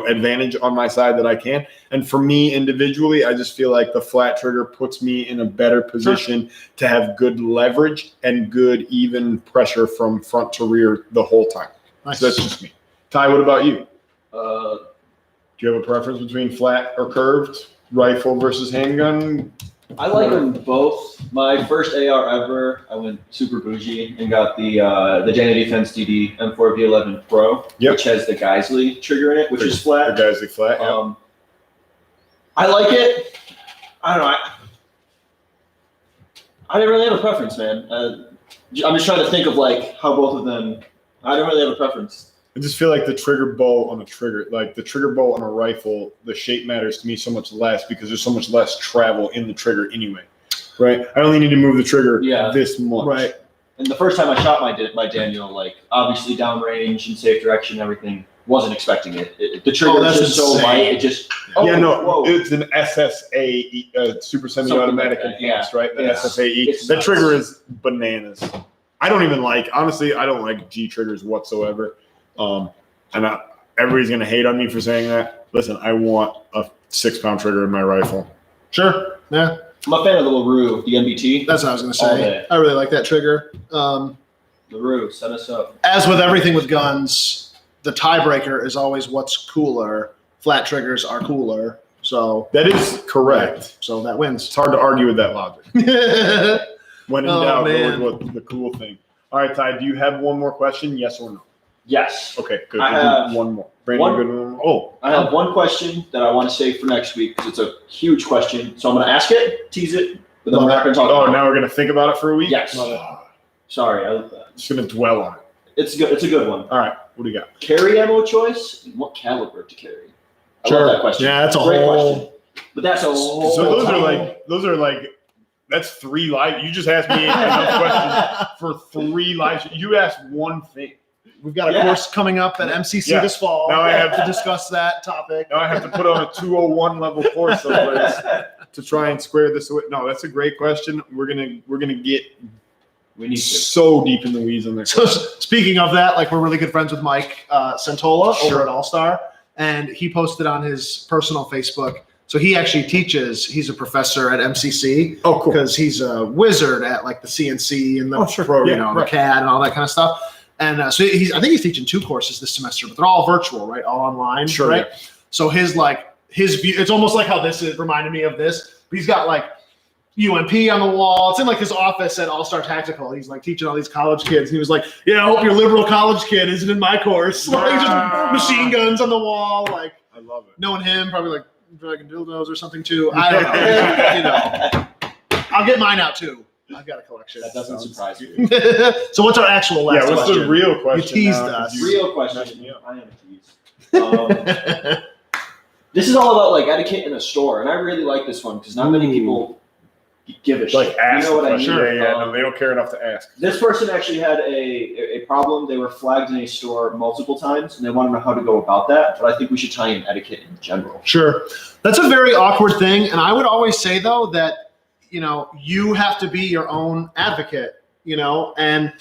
advantage on my side that I can. And for me individually, I just feel like the flat trigger puts me in a better position to have good leverage and good even pressure from front to rear the whole time. Nice. So that's just me. Ty, what about you? Do you have a preference between flat or curved, rifle versus handgun? I like them both. My first AR ever, I went super bougie and got the Dana Defense DD M4V11 Pro, which has the Geisley trigger in it, which is flat. The Geisley flat. I like it. I don't know. I didn't really have a preference, man. I'm just trying to think of like how both of them. I don't really have a preference. I just feel like the trigger bolt on a rifle, the shape matters to me so much less because there's so much less travel in the trigger anyway, right? I only need to move the trigger this much. Right. And the first time I shot my Daniel, like obviously downrange and safe direction and everything, wasn't expecting it. The trigger is just so light. It just it's an SSA super semi-automatic enhanced, right? The SSAE. That trigger is bananas. I don't like G triggers whatsoever. Everybody's gonna hate on me for saying that. Listen, I want a 6-pound trigger in my rifle. Sure. Yeah. I'm a fan of the LaRue, the NBT. That's what I was gonna say. I really like that trigger. LaRue, set us up. As with everything with guns, the tiebreaker is always what's cooler. Flat triggers are cooler. So that is correct. So that wins. It's hard to argue with that logic. When in doubt, go with the cool thing. All right, Ty, do you have one more question? Yes or no? Yes. Okay, good. I have one more. Brandon, good one. Oh. I have one question that I want to save for next week because it's a huge question. So I'm going to ask it, tease it, but then we're not going to talk about it. Now we're going to think about it for a week? Yes. Sorry. I'm just going to dwell on it. It's a good one. All right. What do you got? Carry ammo choice and what caliber to carry? I love that question. Yeah, that's a great whole question. But that's a whole. So those are like that's 3 lives. You just asked me enough questions for 3 lives. You asked one thing. We've got a course coming up at MCC this fall. Now I have to discuss that topic. Now I have to put on a 201 level course to try and square this away. No, that's a great question. We're gonna get so deep in the weeds on this. So speaking of that, like we're really good friends with Mike Santola over at All Star, and he posted on his personal Facebook. So he actually teaches. He's a professor at MCC. Oh, cool. Because he's a wizard at like the CNC and the the CAD and all that kind of stuff. And so I think he's teaching 2 courses this semester, but they're all virtual, right? All online, right? Yeah. So his view, it's almost like how this is reminded me of this. But he's got like UMP on the wall. It's in like his office at All Star Tactical. He's like teaching all these college kids. He was like, "Yeah, I hope your liberal college kid isn't in my course." Like just machine guns on the wall. Like I love it. Knowing him, probably like dragging dildos or something too. I don't know. I'll get mine out too. I've got a collection. That doesn't surprise me. So what's our actual last question? What's the real question? You teased us. Real question. I am a tease. This is all about like etiquette in a store, and I really like this one because not many people give a shit. Like ask, you know what I mean? No, they don't care enough to ask. This person actually had a problem. They were flagged in a store multiple times, and they want to know how to go about that. But I think we should tie in etiquette in general. Sure, that's a very awkward thing, and I would always say though that you have to be your own advocate. And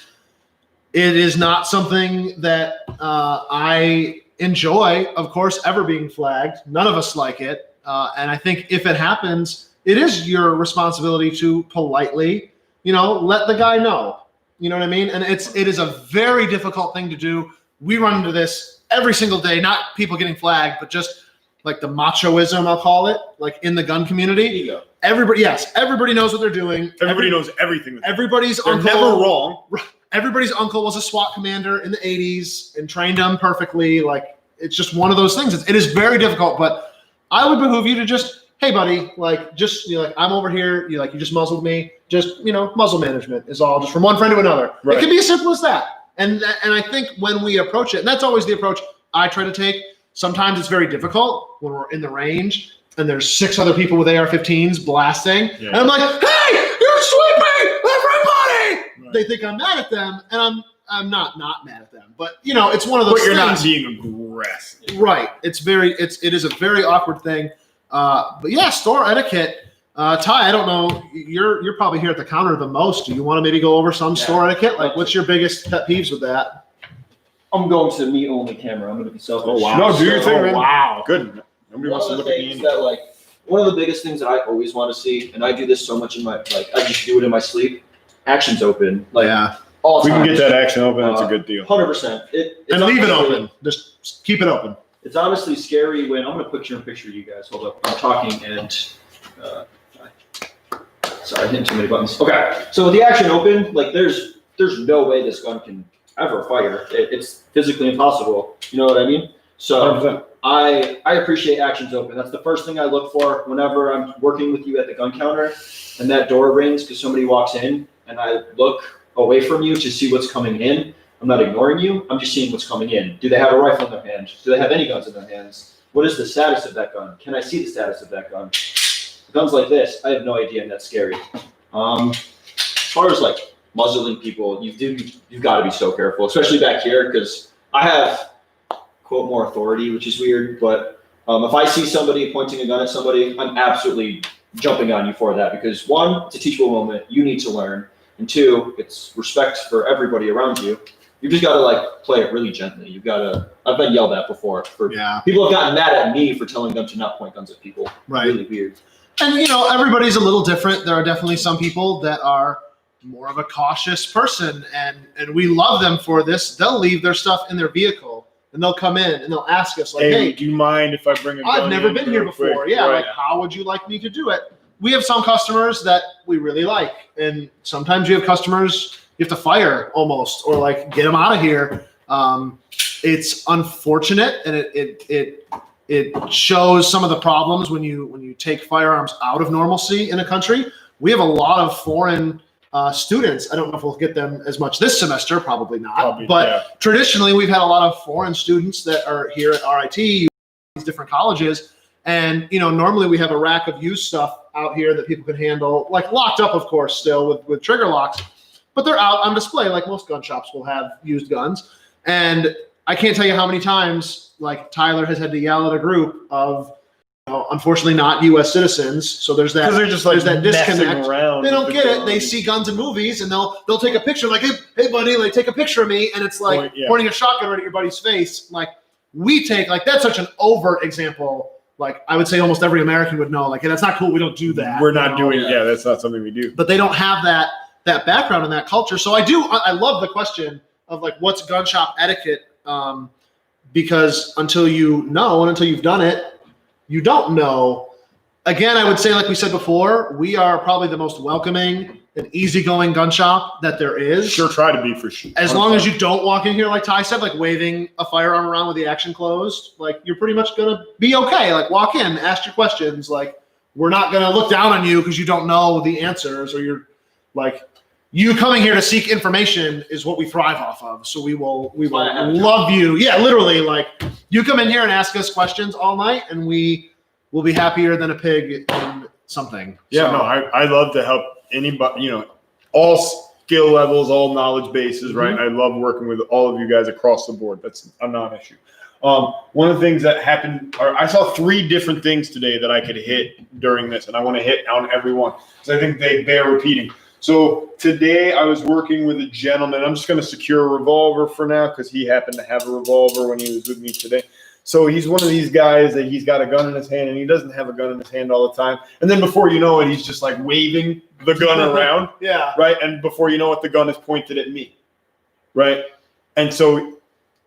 it is not something that I enjoy, of course, ever being flagged. None of us like it. And I think if it happens, it is your responsibility to politely, let the guy know. You know what I mean? And it is a very difficult thing to do. We run into this every single day, not people getting flagged, but just like the machoism, I'll call it, like in the gun community. Ego. Everybody knows what they're doing. Everybody knows everything. Everybody's They're uncle. never wrong. Everybody's uncle was a SWAT commander in the 80s and trained them perfectly. Like, it's just one of those things. It is very difficult, but I would behoove you to just, hey, buddy, I'm over here. You just muzzled me. Just, muzzle management is all, just from one friend to another. Right. It can be as simple as that. And I think when we approach it, and that's always the approach I try to take. Sometimes it's very difficult when we're in the range and there's 6 other people with AR-15s blasting. Yeah. And I'm like, hey, you're sweeping everybody! Right. They think I'm mad at them, and I'm not mad at them. But, it's one of those things. But you're not being aggressive. Right. It is a very awkward thing. But yeah, store etiquette. Ty, I don't know. You're probably here at the counter the most. Do you want to maybe go over some store etiquette? Like, what's your biggest pet peeves with that? I'm going to me only camera. I'm going to be selfish. Oh wow! No, do your thing, man. Wow, good. Nobody wants to look at me. One of the biggest things that I always want to see, and I do this so much in my I just do it in my sleep. Action's open, all we time. can get that action open. That's a good deal. 100%. And leave it open. Just keep it open. It's honestly scary when I'm going to picture you guys. Hold up, I'm talking and Sorry, hitting too many buttons. Okay, so with the action open, like there's no way this gun can ever fire. It's physically impossible. You know what I mean? So 100%. I appreciate actions open. That's the first thing I look for whenever I'm working with you at the gun counter, and that door rings because somebody walks in, and I look away from you to see what's coming in. I'm not ignoring you. I'm just seeing what's coming in. Do they have a rifle in their hand? Do they have any guns in their hands? What is the status of that gun? Can I see the status of that gun? Guns like this, I have no idea, and that's scary. As far as like muzzling people, you've got to be so careful, especially back here, because I have quote more authority, which is weird. But if I see somebody pointing a gun at somebody, I'm absolutely jumping on you for that, because one, it's a teachable moment. You need to learn, and two, it's respect for everybody around you. You just got to like play it really gently. You've got to. I've been yelled at before. People have gotten mad at me for telling them to not point guns at people. Right. Really weird. And everybody's a little different. There are definitely some people that are more of a cautious person, and we love them for this. They'll leave their stuff in their vehicle, and they'll come in and they'll ask us, like, "Hey, do you mind if I bring a gun I've never in been here real before. quick?" Yeah, Right. like, how would you like me to do it?" We have some customers that we really like, and sometimes you have customers you have to fire almost, or like get them out of here. It's unfortunate, and it shows some of the problems when you take firearms out of normalcy in a country. We have a lot of foreign students. I don't know if we'll get them as much this semester, probably not. But traditionally, we've had a lot of foreign students that are here at RIT, these different colleges. And, normally we have a rack of used stuff out here that people can handle, like locked up, of course, still with trigger locks. But they're out on display, like most gun shops will have used guns. And I can't tell you how many times, like, Tyler has had to yell at a group of, unfortunately not U.S. citizens. So there's that. Because they're just like that disconnect. around. They don't get it. They see guns in movies, and they'll take a picture, like, hey buddy, like, take a picture of me, and it's like pointing a shotgun right at your buddy's face. Like, we take, like, that's such an overt example. Like, I would say almost every American would know, like, hey, that's not cool. We don't do that. We're not doing it. Yeah, that's not something we do. But they don't have that background in that culture. So I love the question of, like, what's gun shop etiquette? Because until you know and until you've done it, you don't know. Again, I would say, like we said before, we are probably the most welcoming and easygoing gun shop that there is. Sure, try to be, for sure. As long as you don't walk in here, like Ty said, like waving a firearm around with the action closed, like, you're pretty much going to be okay. Like, walk in, ask your questions. Like, we're not going to look down on you because you don't know the answers, or you're like, you coming here to seek information is what we thrive off of. So we will love you. Yeah, literally, like, you come in here and ask us questions all night, and we will be happier than a pig in something. Yeah, so, I love to help anybody, all skill levels, all knowledge bases, right? I love working with all of you guys across the board. That's a non-issue. One of the things that happened, or I saw 3 different things today that I could hit during this, and I want to hit on every one because I think they bear repeating. So today I was working with a gentleman. I'm just going to secure a revolver for now because he happened to have a revolver when he was with me today. So he's one of these guys that he's got a gun in his hand, and he doesn't have a gun in his hand all the time. And then before you know it, he's just like waving the gun around. Yeah. Right. And before you know it, the gun is pointed at me. Right. And so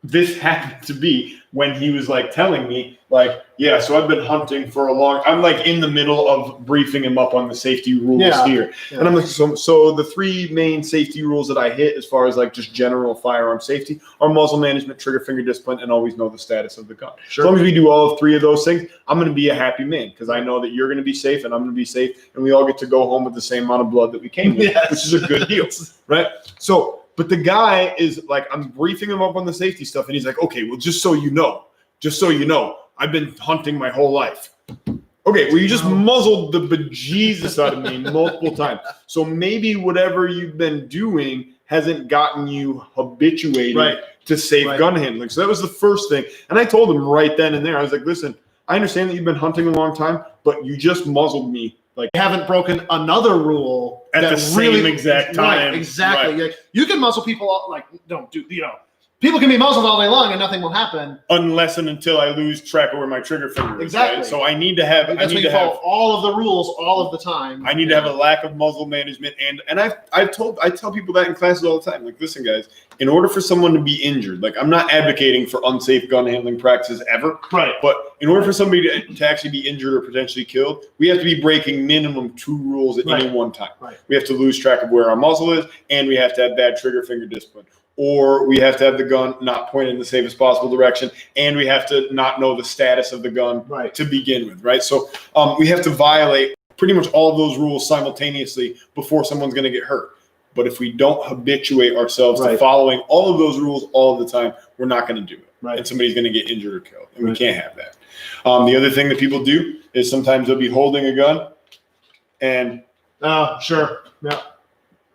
this happened to be when he was like telling me, like, yeah, so I've been hunting for I'm like in the middle of briefing him up on the safety rules here. Yeah. And I'm like, so the 3 main safety rules that I hit as far as like just general firearm safety are muzzle management, trigger finger discipline, and always know the status of the gun. Sure. As long as we do all 3 of those things, I'm going to be a happy man because I know that you're going to be safe and I'm going to be safe, and we all get to go home with the same amount of blood that we came with, which is a good deal, right? So, but the guy is like, I'm briefing him up on the safety stuff, and he's like, okay, well, just so you know, I've been hunting my whole life. Okay, well, you just muzzled the bejesus out of me multiple times. So maybe whatever you've been doing hasn't gotten you habituated to safe gun handling. So that was the first thing. And I told him right then and there, I was like, listen, I understand that you've been hunting a long time, but you just muzzled me. Like, you haven't broken another rule at the same exact time. Right, exactly. Right. Like, you can muzzle people, like, don't do, people can be muzzled all day long and nothing will happen. Unless and until I lose track of where my trigger finger is. Exactly. Right? So I need to have. That's when you follow all of the rules all of the time. I need to have a lack of muzzle management, and I tell people that in classes all the time. Like, listen, guys, in order for someone to be injured, like I'm not advocating for unsafe gun handling practices ever, Right. But in order for somebody to actually be injured or potentially killed, we have to be breaking minimum 2 rules at any one time. Right. We have to lose track of where our muzzle is, and we have to have bad trigger finger discipline. Or we have to have the gun not pointed in the safest possible direction, and we have to not know the status of the gun to begin with, right? So we have to violate pretty much all of those rules simultaneously before someone's going to get hurt. But if we don't habituate ourselves to following all of those rules all of the time, we're not going to do it. Right. And somebody's going to get injured or killed, and we can't have that. The other thing that people do is sometimes they'll be holding a gun and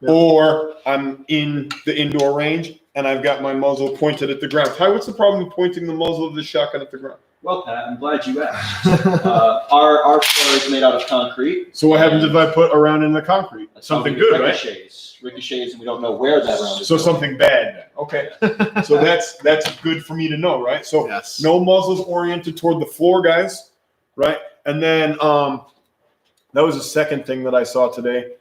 or I'm in the indoor range and I've got my muzzle pointed at the ground. Ty, what's the problem with pointing the muzzle of the shotgun at the ground? Well, Pat, I'm glad you asked. Our floor is made out of concrete. So what happens if I put a round in the concrete? Something good, Ricochets, and we don't know where that round is. So something bad then. Okay. So that's good for me to know, right? So no muzzles oriented toward the floor, guys, right? And then that was the second thing that I saw today.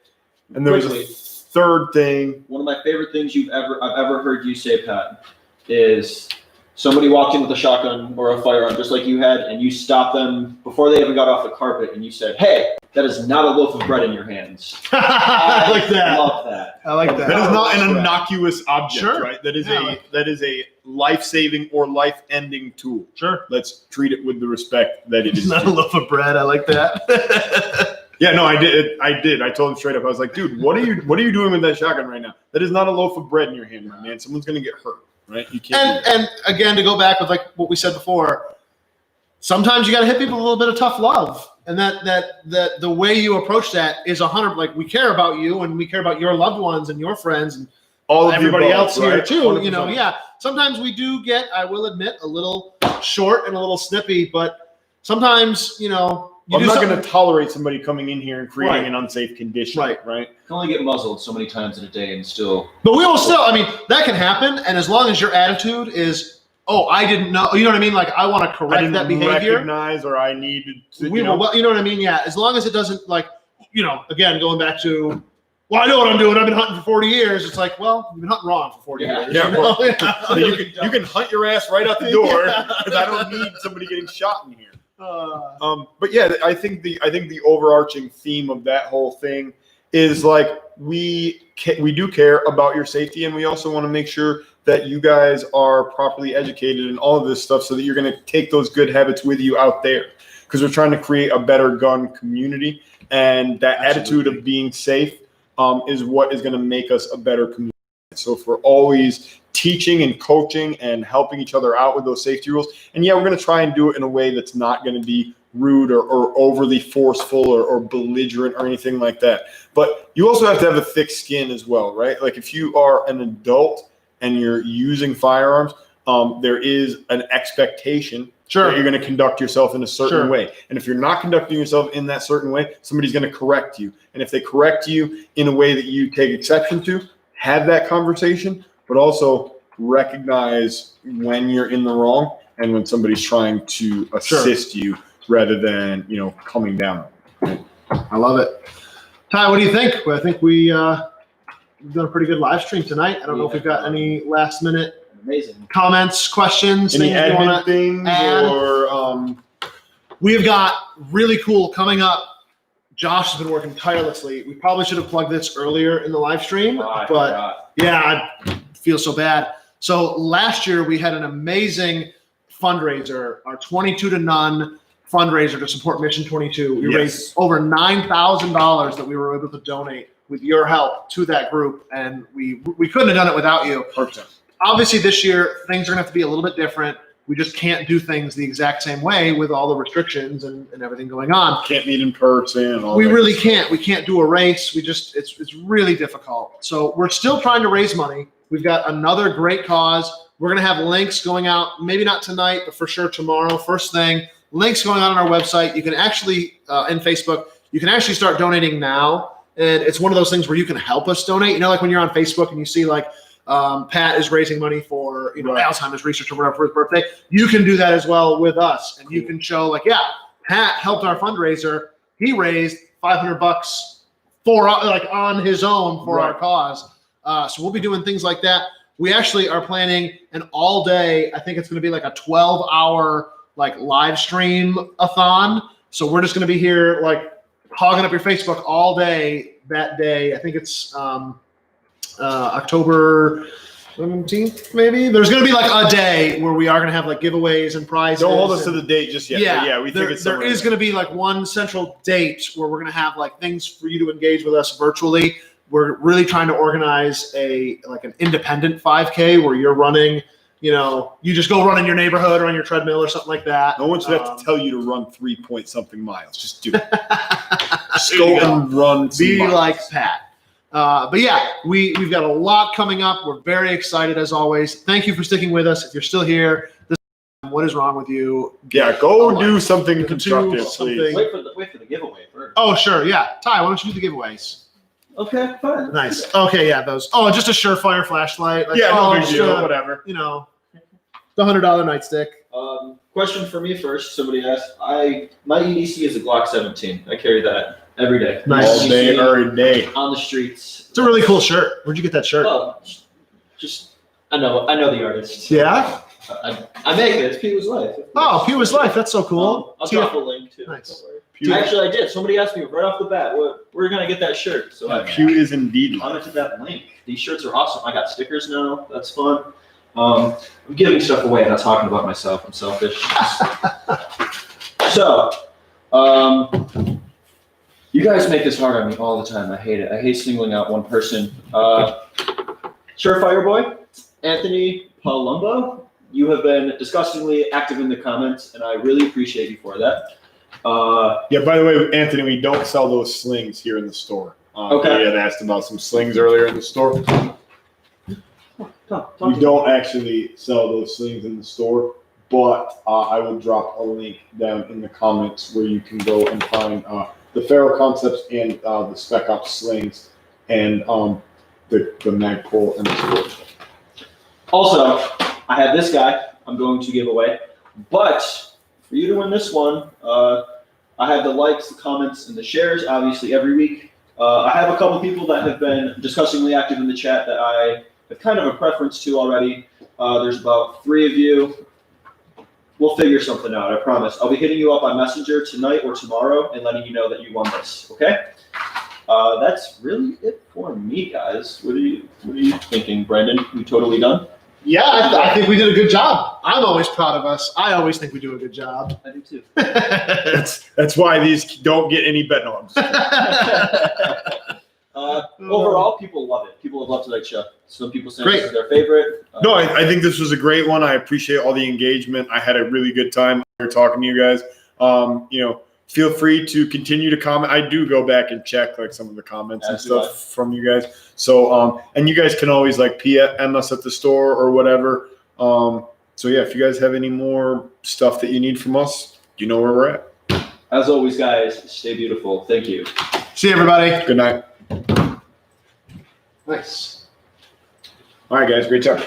And there was a third thing. One of my favorite things I've ever heard you say, Pat, is somebody walked in with a shotgun or a firearm just like you had, and you stopped them before they even got off the carpet, and you said, "Hey, that is not a loaf of bread in your hands." I like that. I love that. I like that. That is not an innocuous object, right? That is that is a life-saving or life-ending tool. Sure. Let's treat it with the respect that it is. It's not a loaf of bread. I like that. Yeah, no, I did. I told him straight up. I was like, dude, what are you doing with that shotgun right now? That is not a loaf of bread in your hand, my man. Someone's gonna get hurt, right? You can't. And again, to go back with like what we said before, sometimes you got to hit people with a little bit of tough love, and that the way you approach that is 100. Like, we care about you, and we care about your loved ones and your friends and all of everybody else here right? too. 100%. You know, yeah. Sometimes we do get, I will admit, a little short and a little snippy, but sometimes, you know. I'm not going to tolerate somebody coming in here and creating an unsafe condition, right? You can only get muzzled so many times in a day and still. But we will still, I mean, that can happen. And as long as your attitude is, oh, I didn't know, you know what I mean? Like, I want to correct that behavior. Recognize, or I needed to, you know what I mean? Yeah. As long as it doesn't, like, you know, again, going back to, well, I know what I'm doing. I've been hunting for 40 years. It's like, well, you've been hunting wrong for 40 years. Yeah. You know? So you can hunt your ass right out the door because I don't need somebody getting shot in here. But yeah, I think the overarching theme of that whole thing is like we do care about your safety, and we also want to make sure that you guys are properly educated in all of this stuff, so that you're going to take those good habits with you out there, because we're trying to create a better gun community, and that attitude of being safe is what is going to make us a better community. So if we're always teaching and coaching and helping each other out with those safety rules, and yeah, we're going to try and do it in a way that's not going to be rude or overly forceful or belligerent or anything like that. But you also have to have a thick skin as well, right? Like, if you are an adult and you're using firearms, there is an expectation that you're going to conduct yourself in a certain way. And if you're not conducting yourself in that certain way, somebody's going to correct you. And if they correct you in a way that you take exception to, have that conversation, but also recognize when you're in the wrong and when somebody's trying to assist you rather than, you know, coming down. I love it. Ty, what do you think? Well, I think we've done a pretty good live stream tonight. I don't know if we've got any last minute comments, questions, any things you want to things add? Or we've got really cool coming up. Josh has been working tirelessly. We probably should have plugged this earlier in the live stream, but yeah, I feel so bad. So last year we had an amazing fundraiser, our 22 to none fundraiser to support Mission 22. We raised over $9,000 that we were able to donate with your help to that group, and we couldn't have done it without you. Perfect. Obviously this year things are going to have to be a little bit different. We just can't do things the exact same way with all the restrictions and everything going on. Can't meet in person. We really can't. We can't do a race. It's really difficult. So we're still trying to raise money. We've got another great cause. We're going to have links going out, maybe not tonight, but for sure tomorrow. First thing, links going out on our website. You can actually, in Facebook, you can actually start donating now. And it's one of those things where you can help us donate. You know, like when you're on Facebook and you see like, Pat is raising money for Right. Alzheimer's research or whatever for his birthday. You can do that as well with us, and you can show like, yeah, Pat helped our fundraiser. He raised $500 for on his own for our Right. cause. So we'll be doing things like that. We actually are planning an all day. I think it's going to be like a 12-hour like live stream a-thon. So we're just going to be here like hogging up your Facebook all day that day. I think it's October 17th, maybe. There's going to be like a day where we are going to have like giveaways and prizes. Don't hold us to the date just yet. Yeah, but yeah, we think it's there is going to be like one central date where we're going to have like things for you to engage with us virtually. We're really trying to organize an independent 5K where you're running. You just go run in your neighborhood or on your treadmill or something like that. No one should have to tell you to run 3-point-something miles. Just do it. Just There go you go. and run. Be some like miles. Pat. But yeah, we've got a lot coming up. We're very excited as always. Thank you for sticking with us. If you're still here, what is wrong with you? Yeah, go Oh, do like, something do constructive, something. please. Wait for the giveaway first. Oh, sure. Yeah. Ty, why don't you do the giveaways? Okay, fine. Nice. Okay. Yeah. Those. Oh, just a surefire flashlight. Like, Yeah, no big just deal. a, Whatever. the $100 nightstick. Question for me first. Somebody asked. My EDC is a Glock 17. I carry that every day. Nice. All day, every day. On the streets. It's a really cool shirt. Where'd you get that shirt? Oh, just I know the artist. Yeah. I make it. It's Peter's Life. Oh, Pew's Life. That's so cool. I'll drop a link too. Nice. Don't worry. Pew, Actually, I did. Somebody asked me right off the bat, we're gonna get that shirt. So I Pew is indeed life. commented that link. These shirts are awesome. I got stickers now. That's fun. I'm giving stuff away, not talking about myself. I'm selfish. So, you guys make this hard on me all the time. I hate it. I hate singling out one person. Surefire Boy, Anthony Palumbo, you have been disgustingly active in the comments, and I really appreciate you for that. Yeah, by the way, Anthony, we don't sell those slings here in the store. Okay. We had asked about some slings earlier in the store. Talk We to don't actually sell those slings in the store, but I will drop a link down in the comments where you can go and find the Pharaoh concepts and the Spec Ops slings and the Magpul and the Scorch. Also, I have this guy I'm going to give away, but for you to win this one, I have the likes, the comments, and the shares, obviously, every week. I have a couple people that have been disgustingly active in the chat that I have kind of a preference to already. There's about 3 of you. We'll figure something out, I promise. I'll be hitting you up on Messenger tonight or tomorrow and letting you know that you won this, okay? That's really it for me, guys. What are you thinking, Brandon? You totally done? Yeah, I think we did a good job. I'm always proud of us. I always think we do a good job. I do too. That's why these don't get any bet noms. Overall, people love it. People have loved tonight's show. Some people say Great. this is their favorite. No, I think this was a great one. I appreciate all the engagement. I had a really good time here talking to you guys. Feel free to continue to comment. I do go back and check like some of the comments and As do stuff from you guys. So, and you guys can always like PM us at the store or whatever. So yeah, if you guys have any more stuff that you need from us, you know where we're at. As always, guys, stay beautiful. Thank you. See you, everybody. Good night. Nice. All right, guys. Great job.